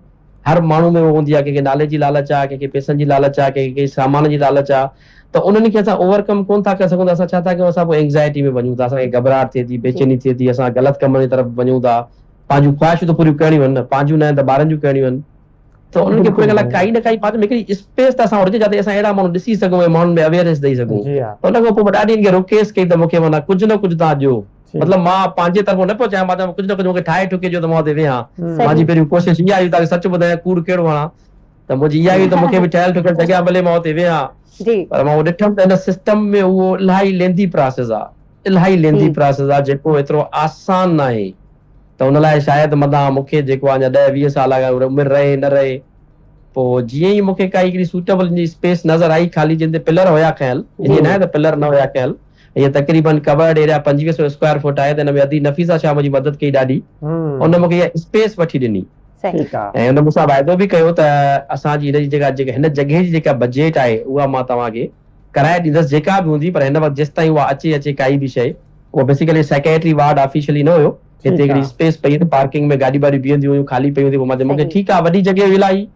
हर माण्हू में हूंदी आहे, कंहिंखे नाले जी लालच आहे, कंहिंखे पैसनि जी लालच आहे, कंहिंखे सामान जी लालच आहे, त उन्हनि खे असां ओवरकम कोन था करे सघूं था। असां छा था कयूं, असां पोइ एंग्ज़ाइटी में वञूं था, असांखे घबराहट थिए थी, बेचैनी थिए थी, असां ग़लति कमनि जी तरफ़ वञूं था, पंहिंजूं ख़्वाहिशूं त पूरियूं करणियूं आहिनि न, पंहिंजूं न आहिनि त ॿारनि जूं करणियूं आहिनि, त उन्हनि खे पूरे लाइ काई न काई पाण में हिकिड़ी स्पेस त असां वटि जिते असां अहिड़ा माण्हू ॾिसी सघूं ऐं माण्हुनि में अवेयरनेस ॾेई सघूं। त उन खां पोइ मां ॾाढी खे रिक्वेस्ट कई त मूंखे माना कुझु न कुझु तव्हां ॾियो, मतिलबु मां पंहिंजे तरफ़ो न पियो चाहियां, मां कुझु न कुझु मूंखे ठाहे ठुके ॾियो त मां हुते वेहां। मुंहिंजी पहिरीं कोशिशि इहा हुई, तव्हांखे सच ॿुधायां कूड़ कहिड़ो हणां, त मुंहिंजी इहा हुई त मूंखे बि ठहियल ठुकियल जॻह मिले मां हुते वेहां, पर मां ॾिठमि त हिन सिस्टम में उहो इलाही लेंदी प्रोसेस आहे, इलाही लेंदी प्रोसेस आहे, जेको एतिरो आसान न आहे। त हुन लाइ शायदि मथां मूंखे जेको आहे 10-20 साल उमिरि रहे न रहे, पोइ जीअं ई मूंखे काई हिकिड़ी सूटेबल स्पेस नज़र आई खाली, जिन ते पिलर हुया कयल, ईअं न आहे त पिलर न हुया कयल, हीअ तक़रीबन कवर्ड एरिया 2500 स्क्वायर फुट आहे, त हिन में अदी नफ़ीसा छा मुंहिंजी मदद कई ॾाढी, उन मूंखे इहा स्पेस वठी ॾिनी ऐं हुन मूंसां वाइदो बि कयो त असांजी हिन जी जेका हिन जॻह जी जेका बजेट आहे उहा मां तव्हांखे कराए ॾींदुसि जेका बि हूंदी, पर हिन वक़्तु जेसि ताईं उहा अचे काई बि शइ, उहा बेसिकली सेक्रेटरी वार्ड ऑफिशियली न हुयो, हिते हिकिड़ी स्पेस पई, पार्किंग में गाॾी वाॾी बीहंदी हुयूं, खाली पई हूंदी, पोइ मूंखे ठीकु आहे, वॾी जॻह इलाही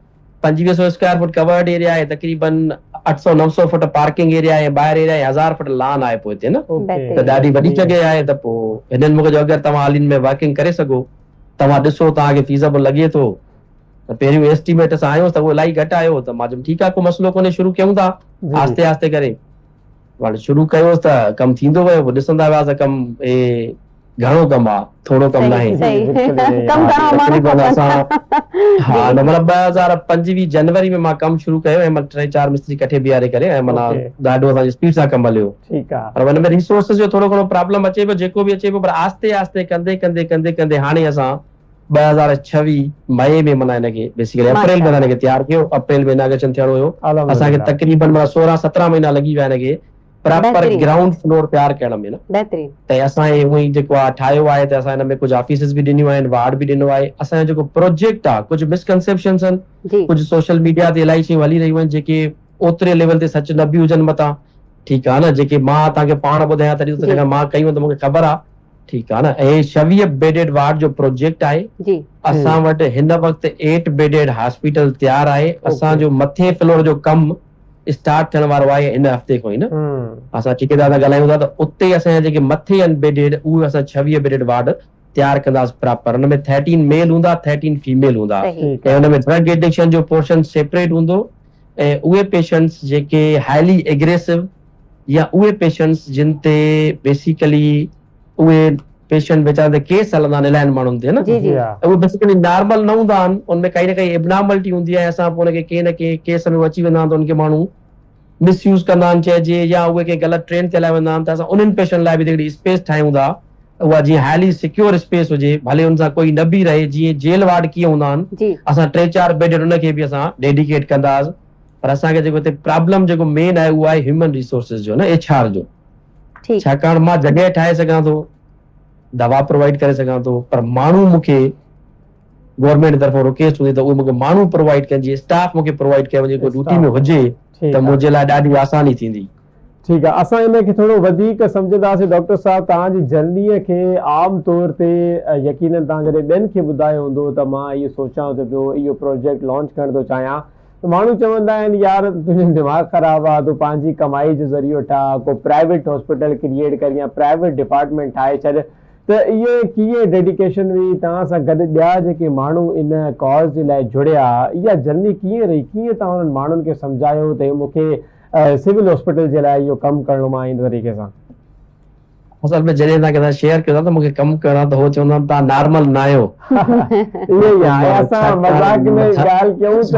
2500 स्क्वायर फुट कवर्ड एरिया आहे, तक़रीबन 800-900 फुट पार्किंग एरिया आहे, ॿाहिरि एरिया 1000 फुट लान आहे पोइ हिते न, त ॾाढी वॾी जॻह आहे। त पोइ हिननि मूंखे अगरि तव्हां हाल में वर्किंग करे सघो, तव्हां ॾिसो तव्हांखे फीज़ेबल लॻे थो, त पहिरियों एस्टिमेट सां आयो त उहो इलाही घटि आयो, त मां चयुमि ठीकु आहे, को मसइलो कोन्हे, शुरू कयूं था आस्ते आस्ते करे। हाणे शुरू कयोसि त कमु थींदो वियो, पोइ ॾिसंदा वियासीं कमु घणो कमु आहे, थोरो कमु न आहे। हा, मतिलबु 2025 जनवरी में मां कमु शुरू कयो ऐं मां 3-4 मिस्त्री कठे बीहारे करे ऐं माना ॾाढो असांजी स्पीड सां कमु हलियो। पर हुन में रिसोर्सिस जो थोरो घणो प्रॉब्लम अचे पियो, जेको बि अचे पियो, पर आस्ते आस्ते कंदे कंदे कंदे कंदे हाणे असां 2026 मई में माना हिनखे बेसिकली अप्रैल में हिनखे तयारु कयो, अप्रैल में इनाग्रेशन थियणो हुयो, असांखे तक़रीबन 16-17 महीना लॻी विया हिनखे प्रॉपर ग्राउंड फ्लोर तयार करण में न। त असां उहो ई जेको आहे ठाहियो आहे, त असां हिन में कुझु ऑफिसिस बि ॾिनियूं आहिनि, वार्ड बि ॾिनो आहे। असांजो जेको प्रोजेक्ट आहे, कुझु मिसकंसेप्शन्स आहिनि, कुझु सोशल मीडिया ते इलाही शयूं हली रहियूं आहिनि जेके ओतिरे लेवल ते सच न बि हुजनि मथां, ठीकु आहे न, जेके मां तव्हांखे पाण ॿुधायां तॾहिं त जेका मां कयूं त मूंखे ख़बर आहे, ठीकु आहे न। ऐं 26 बेडेड वार्ड जो प्रोजेक्ट आहे, असां वटि हिन वक़्तु 8 बेडेड हॉस्पिटल तयारु आहे। असांजो मथे फ्लोर जो कमु स्टार्ट थियण वारो आहे हिन हफ़्ते खां ई न, असां ठेकेदार सां ॻाल्हायूं था, त उते असांजा जेके मथे आहिनि बेडेड, उहे असां 26 बेडेड वार्ड तयारु कंदासीं प्रॉपर। हुन में 13 मेल हूंदा, 13 फीमेल हूंदा, ऐं हुन में ड्रग एडिक्शन जो पोर्शन सेपरेट हूंदो, ऐं उहे पेशेंट्स जेके हाईली एग्रेसिव या उहे पेशेंट्स जिन ते बेसिकली उहे पेशेंट वेचारा केस हलंदा आहिनि इलाही माण्हुनि ते न, उहे बेसिकली नॉर्मल न हूंदा आहिनि, उनमें काई न काई एबनॉर्मलिटी हूंदी आहे, असां पोइ हुनखे कंहिं न कंहिं केस में अची वेंदा आहिनि, त उनखे माण्हू मिसयूज़ कंदा आहिनि चइजे, या उहे कंहिं ग़लति ट्रेन ते हलाए वेंदा आहिनि। त असां उन्हनि पेशेंट लाइ बि हिकिड़ी स्पेस ठाहियूं था, उहा जीअं हाईली सिक्योर स्पेस हुजे, भले हुन सां कोई न बि रहे, जीअं जेल वार्ड कीअं हूंदा आहिनि, असां 3-4 बेड उनखे बि असां डेडिकेट कंदासीं। पर असांखे जेको हिते प्रॉब्लम जेको मेन आहे उहो आहे ह्यूमन रिसोर्सिस जो न, HR जो, छाकाणि मां जॻह ठाहे सघां थो, दवा प्रोवाइड करे सघां थो, पर माण्हू मूंखे गवर्नमेंट तरफ़ां रिक्वेस्ट हूंदी त उहे मूंखे माण्हू प्रोवाइड कनि, जीअं स्टाफ मूंखे प्रोवाइड कयो वञे, कोई ड्यूटी में हुजे त मुंहिंजे लाइ ॾाढी आसानी थींदी। ठीकु आहे, असां हिनखे थोरो वधीक सम्झंदासीं। डॉक्टर साहब, तव्हांजी जर्नीअ खे आम तौर ते यकीनन तव्हां जॾहिं ॿियनि खे ॿुधायो हूंदो त मां इहो सोचां थो पियो इहो प्रोजेक्ट लॉन्च करणु थो चाहियां, त माण्हू चवंदा आहिनि यार तुंहिंजो दिमाग़ ख़राबु आहे, तूं पंहिंजी कमाई जो ज़रियो ठाह, को प्राइवेट हॉस्पिटल क्रिएट कर या प्राइवेट डिपार्टमेंट ठाहे छॾ। त इहे कीअं डेडिकेशन हुई तव्हां सां गॾु ॿिया जेके माण्हू इन कॉज जे लाइ जुड़िया, इहा जर्नी कीअं रही, कीअं तव्हां उन्हनि माण्हुनि खे सम्झायो त मूंखे सिविल हॉस्पिटल जे लाइ इहो कमु करणो मां इन तरीक़े सां? असल में जॾहिं तव्हां कंहिं शेयर कयो था त मूंखे कमु करणो त हो चवंदा आहिनि तव्हां नॉर्मल न आहियो। इहो ई आहे, असां मज़ाक में ॻाल्हि कयूं त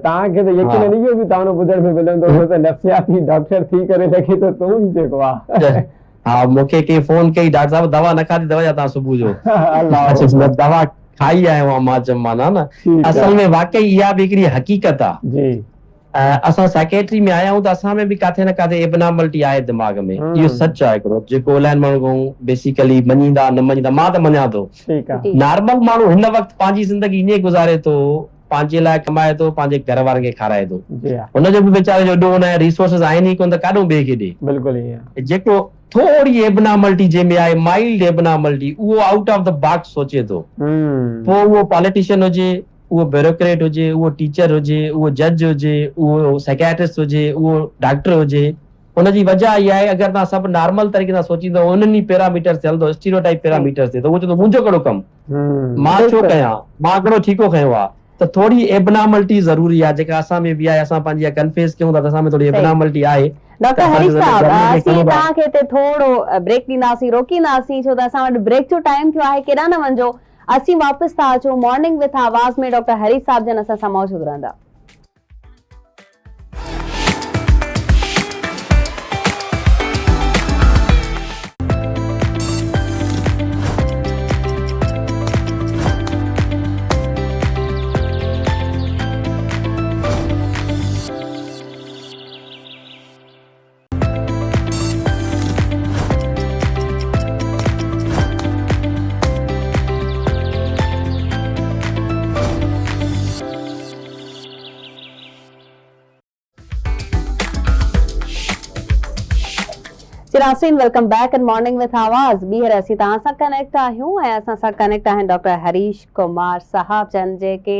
तव्हांखे त यकीनन इहो बि तव्हां ॿुधण में मिलंदो हो त नफ़्सियाती डॉक्टर थी करे लॻे थो तूं बि जेको आहे। हा, मूंखे कंहिं फोन कई डॉक्टर साहब दवा न खाधी दवा तव्हां सुबुह जो दवा खाई आयो आहियां, मां चयो माना न असल में वाकई इहा बि हिकिड़ी हक़ीक़त आहे जी। असां साइकेट्री में आया आहियूं त असां में बि काथे न काथे एबनॉर्मलिटी आहे दिमाग़ में, इहो सच आहे हिकिड़ो जेको इलाही माण्हू बेसिकली मञींदा न मञींदा, मां त मञा थो। नॉर्मल माण्हू हिन वक़्तु पंहिंजी ज़िंदगी ईअं गुज़ारे थो, पंहिंजे लाइ कमाए थो, पंहिंजे घर वारनि खे खाराए थो, हुनजो बि वीचारे जो एॾो हुनजा रिसोर्सिस आहिनि ई कोन त काॾो ॿिए खे ॾे। बिल्कुलु जेको थोड़ी एबनॉर्मलिटी जंहिंमें आहे माइल्ड एबनॉर्मलिटी, उहो आउट ऑफ द बॉक्स सोचे थो, पोइ उहो पॉलिटिशियन हुजे, उहो ब्यूरोक्रेट हुजे, उहो टीचर हुजे, उहो जज हुजे, उहो साइकियाट्रिस्ट हुजे, उहो डॉक्टर हुजे, हुनजी वजह इहा आहे अगरि तव्हां सभु नॉर्मल तरीक़े सां सोचींदो उन्हनि पैरामीटर ते हलंदो, स्टीरियोटाइप पैरामीटर ते, त उहो चवंदो मुंहिंजो कहिड़ो कमु, मां छो कयां, मां हिकिड़ो ठीको खयो आहे। त थोड़ी एबनॉर्मलिटी ज़रूरी आहे जेका असां में बि आहे, असां पंहिंजी कंफेस कयूं था त असां में थोड़ी एबनॉर्मलिटी आहे। डॉक्टर हरीश साहब, असीं तव्हांखे हिते थोरो ब्रेक ॾींदासीं, रोकींदासीं छो त असां वटि ब्रेक जो टाइम थियो आहे, केॾा न वञो। असीं वापसि था अचूं मॉर्निंग विथ आवाज़ में, डॉक्टर हरीश साहब जन असां सां मौजूद रहंदा। नाज़रीन, welcome back in morning with आवाज़। ॿीहर असीं तव्हां सां कनेक्ट आहियूं ऐं असां सां कनेक्ट आहिनि डॉक्टर हरीश कुमार साहब जन, जेके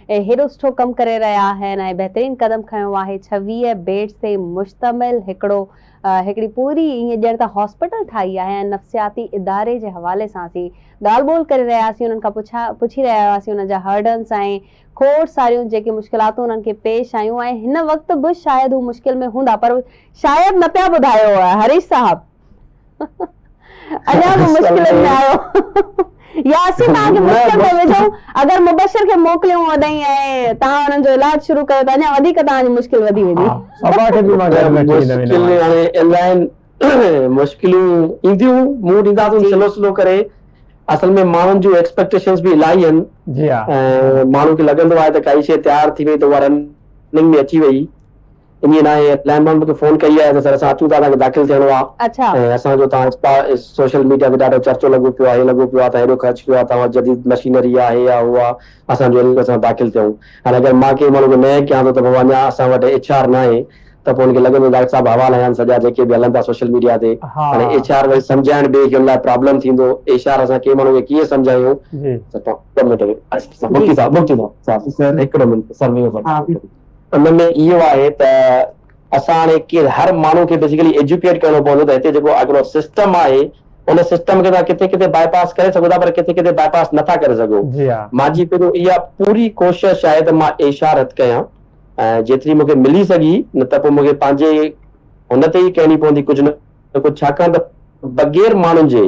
हेॾो सुठो कमु करे रहिया आहिनि ऐं बहितरीनु क़दम खयो आहे। 26 बेड्स ते मुश्तमिल हिकिड़ी पूरी ईअं ॼण त हॉस्पिटल ठाही आहे ऐं नफ़्सियाती इदारे जे हवाले सां असीं ॻाल्हि ॿोल करे रहियासीं, उन्हनि खां पुछी रहिया हुआसीं उन्हनि जा हर्डन्स ऐं खोड़ सारियूं जेके मुश्किलातूं उन्हनि खे पेश आयूं ऐं हिन वक़्तु बि शायदि हू मुश्किल में हूंदा, पर शायदि न पिया ॿुधायो हरीश साहब अञा बि मुश्किल में आयो या असीं तव्हांखे मुश्किल में विझूं, अगरि मुबशर खे मोकिलियूं वॾाई ऐं तव्हां हुननि जो इलाज शुरू कयो त अञा वधीक तव्हांजी मुश्किल वधी वेंदी। मुश्किलूं ईंदियूं, मूड ईंदासीं स्लो स्लो करे। असल में माण्हुनि जूं एक्सपेक्टेशंस बि इलाही आहिनि, माण्हू खे लॻंदो आहे त काई शइ तयारु थी वई त उहा रनिंग में अची वई, ईअं न आहे। इलाही माण्हू मूंखे फोन कई आहे त सर असां अचूं था, तव्हांखे दाख़िल थियणो आहे ऐं असांजो तव्हां सोशल मीडिया ते ॾाढो चर्चो लॻो पियो आहे, हे लॻो पियो आहे त हेॾो ख़र्च पियो आहे, तव्हां जदीद मशीनरी आहे या उहो आहे, असांजो असां दाख़िल थियूं। हाणे अगरि मां कंहिं माण्हू खे न कयां थो त पोइ अञा असां वटि HR न आहे त पोइ हुनखे लॻंदो डॉक्टर साहब हवाला आहिनि सॼा जेके बि हलनि था सोशल मीडिया ते। हाणे HR वरी सम्झाइण ॿिए खे हुन लाइ प्रॉब्लम थींदो, HR असां कंहिं माण्हू खे कीअं सम्झायूं। हुनमें इहो आहे त असां हाणे हर माण्हू खे बेसिकली एजुकेट करणो पवंदो त हिते जेको हिकिड़ो सिस्टम आहे उन सिस्टम खे तव्हां किथे किथे बाईपास करे सघो था, पर किथे किथे बाईपास नथा करे सघो। मुंहिंजी पहिरियों इहा पूरी कोशिशि आहे त मां इशारत कयां जेतिरी मूंखे मिली सघी, न त पोइ मूंखे पंहिंजे हुन ते ई कहणी पवंदी कुझु न कुझु, छाकाणि त बग़ैर माण्हुनि जे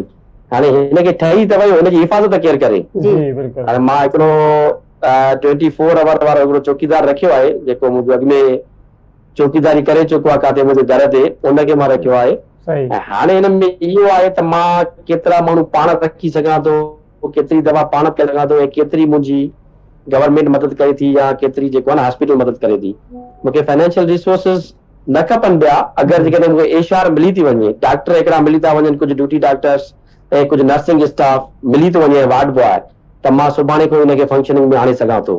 हाणे हिनखे ठही त वयो, हिनजी हिफ़ाज़त केरु करे। हाणे मां हिकिड़ो 24 आवर वारो हिकिड़ो चौकीदार रखियो आहे जेको मुंहिंजे अॻ में चौकीदारी करे चुको आहे काथे मुंहिंजे दर ते, उनखे मां रखियो आहे। हाणे हिन में इहो आहे त मां केतिरा माण्हू पाण रखी सघां थो, केतिरी दवा पाण करे सघां थो ऐं केतिरी मुंहिंजी गवर्नमेंट मदद करे थी या केतिरी जेको आहे न हॉस्पिटल मदद करे थी। मूंखे फाइनेंशियल रिसोर्सिस न खपनि पिया, अगरि जेकॾहिं मूंखे HR मिली थी वञे, डॉक्टर हिकिड़ा मिली था वञनि, कुझु ड्यूटी डॉक्टर्स ऐं कुझु नर्सिंग स्टाफ मिली थो वञे, वार्ड बॉय, त मां सुभाणे खां हुनखे फंक्शनिंग में आणे सघां थो।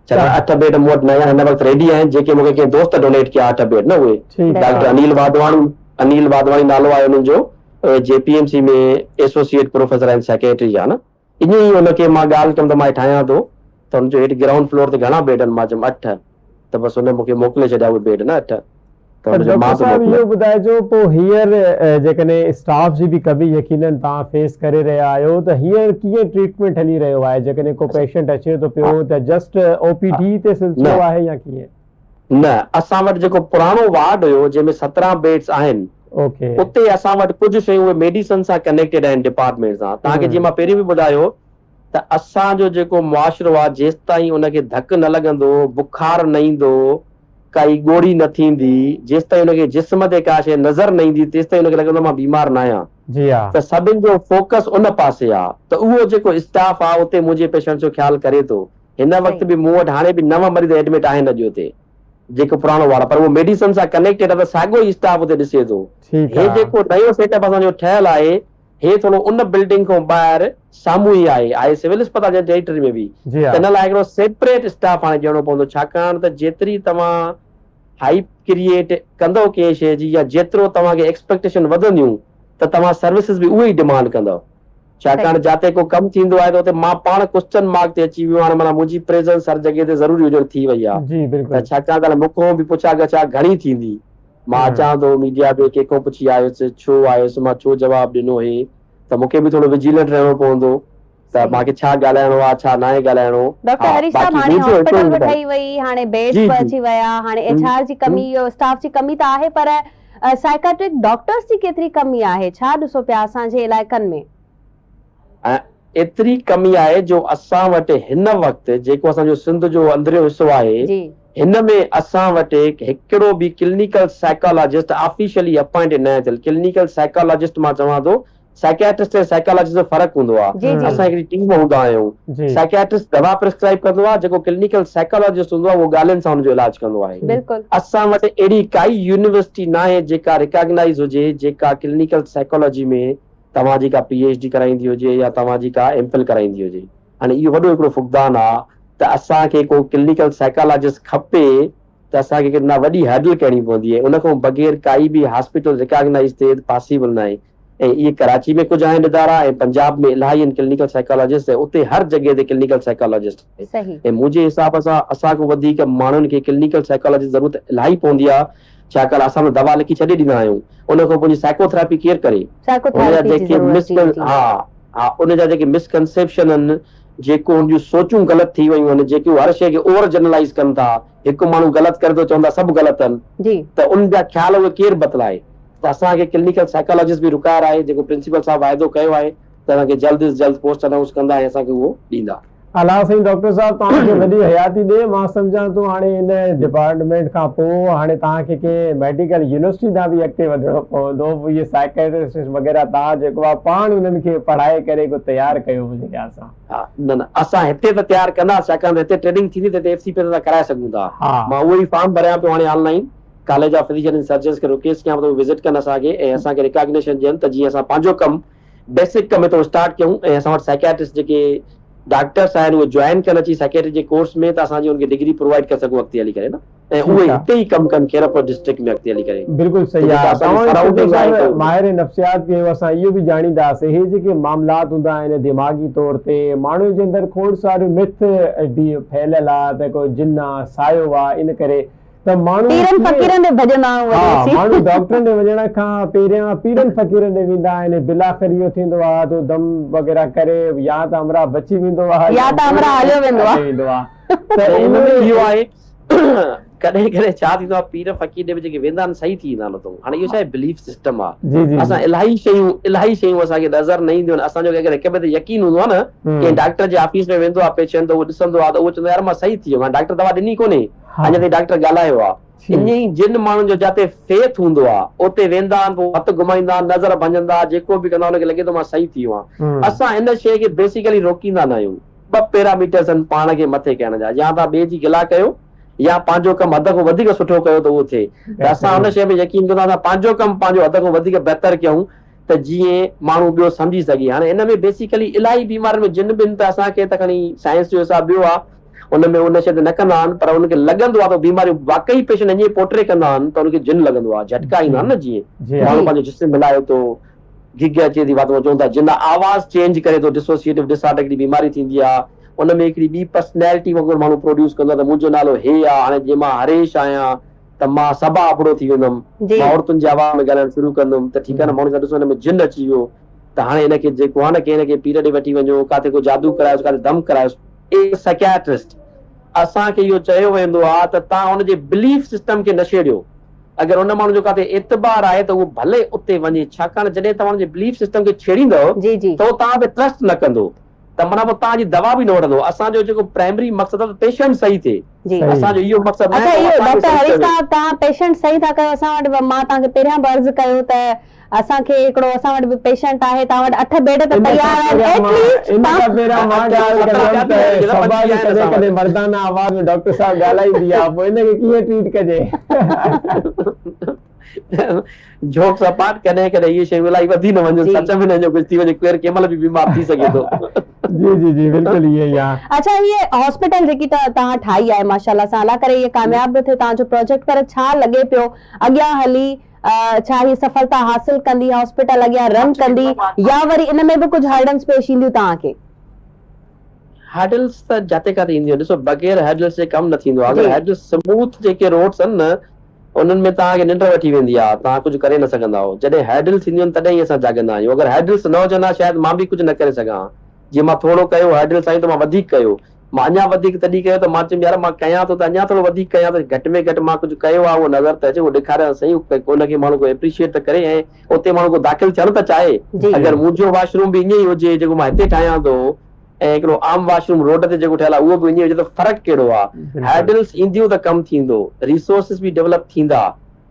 8 बेड मूं वटि नया हिन वक़्तु रेडी आहिनि, जेके मूंखे कंहिं दोस्त डोनेट कया 8 बेड न, उहे डॉक्टर अनिल वाधवाणी अनिल वाधवानी नालो आहे उन्हनि जो, JPMC में एसोसिएट प्रोफेसर आहिनि सेक्रेटरी आहे न। ईअं ई हुनखे मां ॻाल्हि कयमि त मां ठाहियां थो, त हुनजो हेठि ग्राउंड फ्लोर ते घणा बेड आहिनि, मां चयुमि 8, त बसि हुन मूंखे मोकिले छॾिया उहे बेड न 8। डॉक्टर साहब इहो ॿुधाइजो पोइ हींअर जेकॾहिं स्टाफ जी बि कमी यकीनन तव्हां फेस करे रहिया आहियो, त हींअर कीअं ट्रीटमेंट हली रहियो आहे? जेकॾहिं को पेशेंट अचे थो पियो त जस्ट OPD ते सिलसिलो आहे या कीअं? न, असां वटि जेको पुराणो वार्ड हुयो जंहिंमें 17 बेड्स आहिनि, उते असां वटि कुझु शयूं उहे मेडिसन सां कनेक्टेड आहिनि डिपार्टमेंट सां। तव्हांखे जीअं मां पहिरीं बि ॿुधायो त असांजो जेको मुआशिरो आहे, जेसि ताईं उनखे धकु न लॻंदो, बुखार न ईंदो, काई ॻोड़ी न थींदी, जेसि ताईं उनखे जिस्म ते का शइ नज़र न ईंदी, तेसि ताईं उनखे लॻंदो मां बीमार न आहियां। त सभिनि जो फोकस उन पासे आहे। त उहो जेको स्टाफ आहे उते मुंहिंजे पेशेंट जो ख्यालु करे थो। हिन वक़्तु बि मूं वटि हाणे बि 9 मरीज़ एडमिट आहिनि अॼु हुते, जेको पुराणो वार्ड, पर उहो मेडिसन सां कनेक्टेड आहे, त साॻियो ई स्टाफ उते ॾिसे थो। हे जेको नयो सेटअप असांजो ठहियल आहे, हे थोरो उन बिल्डिंग खां ॿाहिरि साम्हूं ई आहे सिविल अस्पताल जे टेरिटरी में बि। त इन लाइ हिकिड़ो सेपरेट स्टाफ हाणे ॾियणो पवंदो, छाकाणि त जेतिरी तव्हां हाइप क्रिएट कंदव कंहिं शइ जी, या जेतिरो तव्हांखे एक्सपेक्टेशन वधंदियूं, त तव्हां सर्विसिस बि उहे ई डिमांड कंदव। छाकाणि जिते को कमु थींदो आहे त उते मां पाण क्वेश्चन मार्क ते अची वियो, हाणे माना मुंहिंजी प्रेज़ेंस हर जॻह ते ज़रूरी हुजण थी वई आहे। त छाकाणि त मूंखां बि पुछा गछा घणी थींदी, मां अचां थो मीडिया ते कंहिंखां पुछी आयुसि, छो आयुसि, मां छो जवाबु ॾिनो हे, त मूंखे बि थोरो विजिलेंट रहणो पवंदो, त मूंखे छा ॻाल्हाइणो आहे, छा न आहे ॻाल्हाइणो। डॉक्टर हरीश साहब, हाणे हॉस्पिटल बि ठही वई, हाणे बेड्स बि अची विया, हाणे HR जी कमी, स्टाफ जी कमी त आहे, पर साइकेट्रिक डॉक्टर्स जी केतिरी कमी आहे? छा ॾिसो पिया असांजे इलाइक़नि में? एतिरी कमी आहे जो असां वटि हिन वक़्तु जेको असांजो सिंध जो अंदरियो हिसो आहे, हिन में असां वटि हिकिड़ो बि क्लिनिकल साइकोलॉजिस्ट ऑफिशियली अपॉइंटेड न थियल। क्लिनिकल साइकोलॉजिस्ट मां चवां थो, साइकियाट्रिस्ट ऐं साइकोलॉजिस्ट जो फ़र्क़ु हूंदो आहे। असां हिकिड़ी टीम हूंदा आहियूं, साइकियाट्रिस्ट दवा प्रिस्क्राइब कंदो आहे, जेको क्लिनिकल साइकोलॉजिस्ट हूंदो आहे उहो ॻाल्हियुनि सां हुनजो इलाज कंदो आहे। असां वटि अहिड़ी काई यूनिवर्सिटी न आहे जेका रिकॉग्नाइज हुजे, जेका क्लिनिकल साइकोलॉजी में तव्हांजी का PhD कराईंदी हुजे या तव्हांजी का MPhil कराईंदी हुजे। हाणे इहो वॾो हिकिड़ो फुक़दान आहे त असांखे को क्लिनिकल साइकोलॉजिस्ट खपे त असांखे कितना वॾी हैडल करणी पवंदी आहे, उन खां बग़ैर काई बि हॉस्पिटल रिकॉग्नाइज थिए पॉसिबल न आहे। ऐं इहे कराची में कुझु आहिनि इदारा, ऐं पंजाब में इलाही आहिनि क्लिनिकल साइकोलॉजिस्ट, उते हर जॻह ते क्लिनिकल साइकोलॉजिस्ट आहे। ऐं मुंहिंजे हिसाब सां असांखां वधीक माण्हुनि खे क्लिनिकल साइकोलॉजी ज़रूरत इलाही पवंदी आहे, छाकाणि असां दवा लिखी छॾे ॾींदा आहियूं, उन खां पोइ साइकोथेरेपी केयर करे। उनजा जेके मिसकंसेप्शन आहिनि, जेको हुनजूं सोचूं ग़लति थी वियूं आहिनि, जेके हर शइ खे ओवर जनरलाइज़ कनि था, हिकु माण्हू ग़लति करे थो चवंदा सभु ग़लति आहिनि, त उन जा ख़्याल उहे केरु बदिलाए। त असांखे क्लिनिकल साइकोलॉजिस्ट बि रिक्वायर आहे, जेको प्रिंसिपल साहब वाइदो कयो आहे त असांखे जल्द अज जल्द पोस्ट अनाउंस कंदा ऐं असांखे उहो ॾींदा। अलाह साईं, डॉक्टर साहब तव्हांखे वॾी हयाती ॾे। मां सम्झां थो हाणे इन डिपार्टमेंट खां पोइ हाणे तव्हांखे कंहिं मेडिकल यूनिवर्सिटी ॾांहुं बि अॻिते वधिणो पवंदो। इहे साइकेट्रिस्ट वग़ैरह तव्हां जेको आहे पाण उन्हनि खे पढ़ाए करे को तयारु कयो हुजे असां। न असां हिते त तयारु कंदासीं, छाकाणि हिते ट्रेनिंग थींदी त FCP ते कराए सघूं था। मां उहो ई फॉर्म भरियां पियो हाणे online, college of physician and surgeons खे रिक्वेस्ट कयां थो विज़िट कनि असांखे, ऐं असांखे रिकॉग्निशन ॾियनि त जीअं असां पंहिंजो कमु बेसिक कम थोरो स्टार्ट कयूं, ऐं असां वटि साइकियाट्रिस्ट जेके डॉक्टर्स आहिनि उहे ज्वाइन कनि अची साइकियाट्री जे कोर्स में, त असांजी उनखे डिग्री प्रोवाइड करे सघूं अॻिते हली करे न, ऐं उहे हिते ई कमु कनि खैरपुर डिस्ट्रिक्ट में अॻिते हली करे। बिल्कुलु सही आहे। माहिर नफ़्सियात खे असां इहो बि ॼाणींदासीं, हे जेके मामलात हूंदा आहिनि दिमाग़ी तौर ते, माण्हू जे अंदरि खोड़ सारियूं मिथ बि फैलियल आहे त को जिन आहे, सायो आहे, इन करे त माण्हू डॉक्टरनि ॾे वञण खां पहिरियां पीरनि फ़क़ीरनि ॾे वेंदा आहिनि। बिलाख़िर इहो थींदो आहे त दम वग़ैरह करे या त अमरा बची वेंदो आहे या त अमरा हलियो वेंदो आहे। त इन में इहो आहे कॾहिं कॾहिं छा थींदो आहे, पीर फ़क़ीर ॾे बि जेके वेंदा आहिनि सही थी ईंदा आहिनि। तो हाणे इहो छा आहे, बिलीफ सिस्टम आहे। असां इलाही शयूं असांखे नज़र न ईंदियूं आहिनि। असांजो अगरि हिक ॿिए ते यकीन हूंदो आहे न, कंहिं डॉक्टर जे ऑफिस में वेंदो आहे पेशेंट, त उहो ॾिसंदो आहे त उहो चवंदो आहे यार मां सही थी वियो, डॉक्टर दवा ॾिनी कोन्हे, अञा ताईं डॉक्टर ॻाल्हायो आहे। इन ई जिन माण्हुनि जो जिते फेथ हूंदो आहे उते वेंदा आहिनि, पोइ हथु घुमाईंदा, नज़र भंजंदा, जेको बि कंदा हुनखे लॻे थो मां सही थी वियो आहियां। असां इन शइ खे बेसिकली रोकींदा न आहियूं। 2 पैरामीटर्स आहिनि पाण खे मथे करण जा, या तव्हां ॿिए जी गिला कयो या पंहिंजो कमु हद खां वधीक सुठो कयो त उहो थिए। त असां हुन शइ में यकीन कंदा आहियूं, पंहिंजो कमु पंहिंजो हद खां वधीक बहितर कयूं त जीअं माण्हू ॿियो सम्झी सघे। हाणे इन में बेसिकली इलाही बीमारियुनि में जिन बिन त असांखे त खणी साइंस जो हिसाब ॿियो आहे, उनमें उन शइ ते न कंदा आहिनि, पर उनखे लॻंदो आहे त बीमारियूं वाकई पेशेंट ईअं पोर्ट्रे कंदा आहिनि त उनखे जिन लॻंदो आहे, झटका ईंदा आहिनि न, जीअं माण्हू पंहिंजो जिस्म मिलाए थो, गिग अचे थी, वात में चवनि था जिन आवाज़ चेंज करे थो, डिसोसिएटिव डिसऑर्डर हिकिड़ी बीमारी थींदी आहे, उनमें हिकिड़ी ॿी पर्सनैलिटी वांगुरु माण्हू प्रोड्यूस कंदो आहे त मुंहिंजो नालो हे आहे, हाणे जीअं मां हरेश आहियां त मां सबा आबड़ो थी वेंदुमि, मां औरतुनि जी आवाज़ में ॻाल्हाइण शुरू कंदुमि, त ठीकु आहे न, माण्हू ॾिसो हिन में जिन अची वियो त हाणे हिनखे जेको आहे न की हिनखे पीरियड वठी वञो, काथे को जादू करायोसि, काथे दम करायोसि। साइकियाट्रिस्ट असांखे इहो चयो वेंदो आहे त तव्हां हुनजे बिलीफ सिस्टम खे न छेड़ियो, अगरि हुन माण्हू जो काथे एतबार आहे त उहो भले उते वञे, छाकाणि जॾहिं तव्हां हुनजे बिलीफ सिस्टम खे छेड़ींदव त उहो तव्हां ते ट्रस्ट न कंदो, त माना पोइ तव्हांजी दवा बि न वठंदो। असांजो जेको प्राइमरी मक़सदु आहे पेशेंट सही थिए, असांजो इहो मक़सदु अच्छा इहो डॉक्टर हरीश साहब तव्हां पेशेंट सही था कयो। असां वटि मां तव्हांखे पहिरियां बि अर्ज़ु कयो त असांखे हिकिड़ो असां वटि बि पेशेंट आहे, तव्हां वटि 8 बेड त तयार आहिनि, कॾहिं मर्दाना आवाज़ में डॉक्टर साहब ॻाल्हाईंदी आहे, पोइ हिनखे कीअं ट्रीट कजे? जोक्स अपार्ट, कॾहिं कॾहिं इहे शयूं इलाही वधी न वञनि, सच में न कुझु थी वञे, केरु कंहिं महिल बि बीमार थी सघे थो। जी जी जी बिल्कुलु इहे ई आहे। अच्छा ये हॉस्पिटल जेकी तव्हां ठाही आहे माशाल्लाह सां, अला करे इहे कामयाब बि थियो तव्हांजो प्रोजेक्ट, पर छा लॻे पियो अॻियां हली छा ही सफलता हासिल कंदी, हॉस्पिटल अॻियां रन कंदी, या वरी इन में बि कुझु हर्डल्स पेश ईंदियूं तव्हांखे? हर्डल्स त जाते काथे ईंदियूं, ॾिसो बग़ैर हर्डल्स जे कमु न थींदो आहे। अगरि हर्डल्स स्मूथ जेके रोड्स आहिनि न, उन्हनि में तव्हांखे निंड वठी वेंदी आहे, तव्हां कुझु करे न सघंदा आहियो। जॾहिं हर्डल्स ईंदियूं आहिनि तॾहिं असां जाॻंदा आहियूं। अगरि हर्डल्स न हुजनि हा शायदि मां बि कुझु न करे सघां, जीअं मां थोरो कयो हर्डल्स आहियूं त मां वधीक कयो, मां अञा वधीक तॾहिं कयो त मां चयुमि यार मां कयां थो त अञा थोरो वधीक कयां, त घटि में घटि मां कुझु कयो आहे उहो नज़र त अचे, उहो ॾेखारियां सही, उनखे माण्हू को एप्रिशिएट त करे, ऐं उते माण्हू को दाख़िल थियणु त चाहे। अगरि मुंहिंजो वाशरूम बि ईअं ई हुजे जेको मां हिते ठाहियां थो, ऐं हिकिड़ो आम वाशरूम रोड ते जेको ठहियल आहे उहो बि ईअं हुजे, त फ़र्क़ु कहिड़ो आहे? हर्डल्स ईंदियूं त कमु थींदो, रिसोर्सिस बि डेवलप थींदा।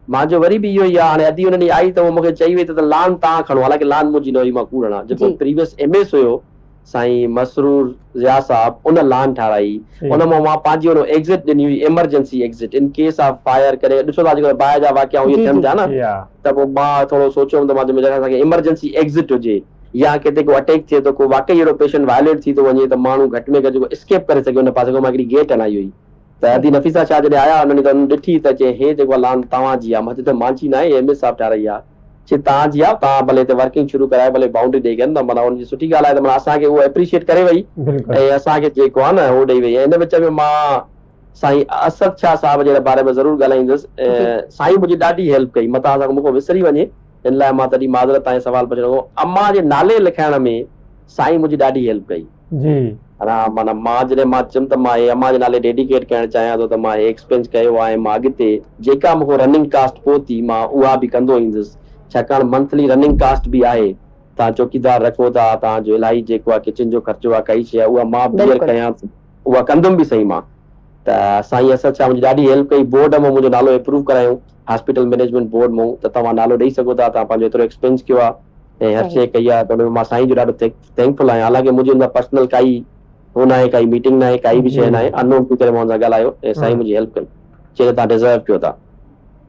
मुंहिंजो वरी बि इहो ई आहे, हाणे अदी हुननि आई त उहो मूंखे चई वई त लान तव्हां खणो, हालांकि लान मुंहिंजी न हुई, मां कूड़ हणां। जेको प्रीवियस एमएस हुयो साईं मसरूर ज़िया साहब, उन लान ठाराई, उन मां मां पंहिंजी हुन एग्ज़िट ॾिनी हुई, emergency exit, in case of fire करे। ॾिसो था अॼुकल्ह ॿाहिरि जा वाक़िया इहे थियनि था न, त पोइ मां थोरो सोचियो त मां असांखे एमरजेंसी एग्ज़िट हुजे, या किथे को अटैक थिए थो, को वाकई अहिड़ो पेशेंट वायलेट थी थो वञे त माण्हू घटि में घटि जेको स्केप करे सघे, हुन पासे खां मां हिकिड़ी गेट हणाई हुई। त अदी नफ़ीसा शाह जॾहिं आया उन्हनि त ॾिठी त चए हे जेको लान तव्हांजी आहे, मां चयो त मुंहिंजी न आहे, एमएस साहब ठाराई आहे। चए तव्हांजी आहे, तव्हां भले हिते वर्किंग शुरू कराए, भले बाउंड्री ॾेई कनि त, माना हुनजी सुठी ॻाल्हि आहे, त माना असांखे उहो एप्रिशिएट करे वई, ऐं असांखे जेको आहे न उहो ॾेई वई। ऐं हिन विच में मां साईं असद शाह साहब जे बारे में ज़रूरु ॻाल्हाईंदुसि। साईं मुंहिंजी ॾाढी हेल्प कई, मथां असां मूंखे विसरी वञे, इन लाइ मां तॾहिं माज़रत तव्हां सवाल पुछणो। अम्मा जे नाले लिखाइण में साईं मुंहिंजी ॾाढी हेल्प कई जी। माना मां जॾहिं मां चयुमि त मां अम्मा जे नाले डेडिकेट करणु चाहियां थो, त मां हे एक्सपेंस कयो आहे, मां अॻिते जेका मूंखे रनिंग कास्ट पहुती मां उहा बि कंदो ईंदुसि, छाकाणि मंथली रनिंग कास्ट बि आहे। तव्हां चौकीदार रखो था, तव्हांजो इलाही जेको आहे किचन जो ख़र्चो आहे, काई शइ आहे उहा मां बियर कयां, उहा कंदुमि बि सही मां। त साईं असद शाह मुंहिंजी ॾाढी हेल्प कई, बोर्ड मां मुंहिंजो नालो अप्रूव करायूं, हॉस्पिटल मैनेजमेंट बोर्ड मां, त तव्हां नालो ॾेई सघो था, तव्हां पंहिंजो एतिरो एक्सपेंस कयो आहे ऐं हर शइ कई आहे, त हुन में मां साईं जो ॾाढो थैंकफुल आहियां। हालांकि मुंहिंजी हुन पर्सनल काई हो न आहे, काई मीटिंग न आहे, काई बि शइ न आहे, अननोन थी करे मां हुन सां ॻाल्हायो ऐं साईं मुंहिंजी हेल्प कई, चए तव्हां डिज़र्व कयो था।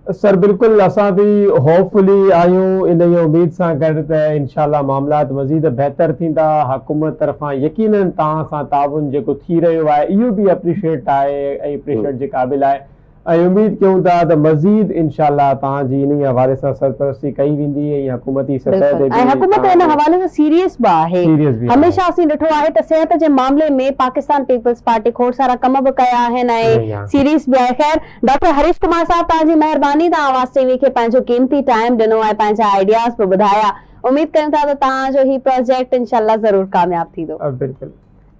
सर बिल्कुलु, असां बि होपफुली आहियूं इन जी उमेद सां गॾु त इंशाल्लाह मामलात मज़ीद बहितर थींदा। हुकूमत तरफ़ां यकीनन तव्हां सां ताउन जेको थी रहियो आहे इहो बि अप्रिशिएट आहे ऐं अप्रिशिएट जे क़ाबिल आहे, ऐं उमेद कयूं था त मज़ीद इंशाल्लाह तव्हांजी इन हवाले सां सरपरस्ती कई वेंदी ऐं हुकूमती सतह ते ऐं हुकूमत इन हवाले सां सीरियस बि आहे। हमेशह असीं ॾिठो आहे त सिहत जे मामले में पाकिस्तान पीपल्स पार्टी खोड़ सारा कम बि कया आहिनि ऐं सीरियस बि आहे। ख़ैर डॉक्टर हरीश कुमार साहब, तव्हांजी महिरबानी, तव्हां आवाज़ टीवी खे पंहिंजो कीमती टाइम ॾिनो ऐं पंहिंजा आइडियाज़ बि ॿुधाया। उमेद कयूं था त तव्हांजो ही प्रोजेक्ट इंशाल्लाह ज़रूर कामयाब थींदो। बिल्कुलु।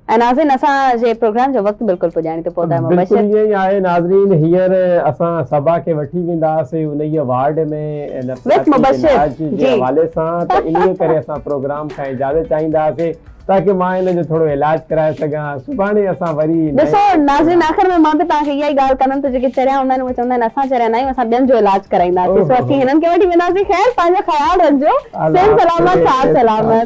ऐं नाज़रीन, असांजे प्रोग्राम जो वक़्तु बिल्कुल पुॼाणी थो पहुता है। बिल्कुलु ईअं ई आहे नाज़रीन, हींअर असां सभा खे वठी वेंदासीं उन ई वार्ड में जे हवाले सां, त इन करे असां प्रोग्राम खां इजाज़त चाहींदासीं ताकि मां इन जो थोरो इलाज कराए सघां। सुभाणे असां वरी ॾिसो नाज़रीन, आख़िर में मां बि तव्हांखे इहा ई ॻाल्हि कंदमि त जेके चरिया हूंदा आहिनि उहे चवंदा आहिनि असां चरिया न आहियूं, असां ॿियनि जो इलाज कराईंदासीं, सो असीं हिननि खे वठी वेंदासीं। ख़ैर पंहिंजो ख़्यालु रखिजो, सलामत, साथ सलामत।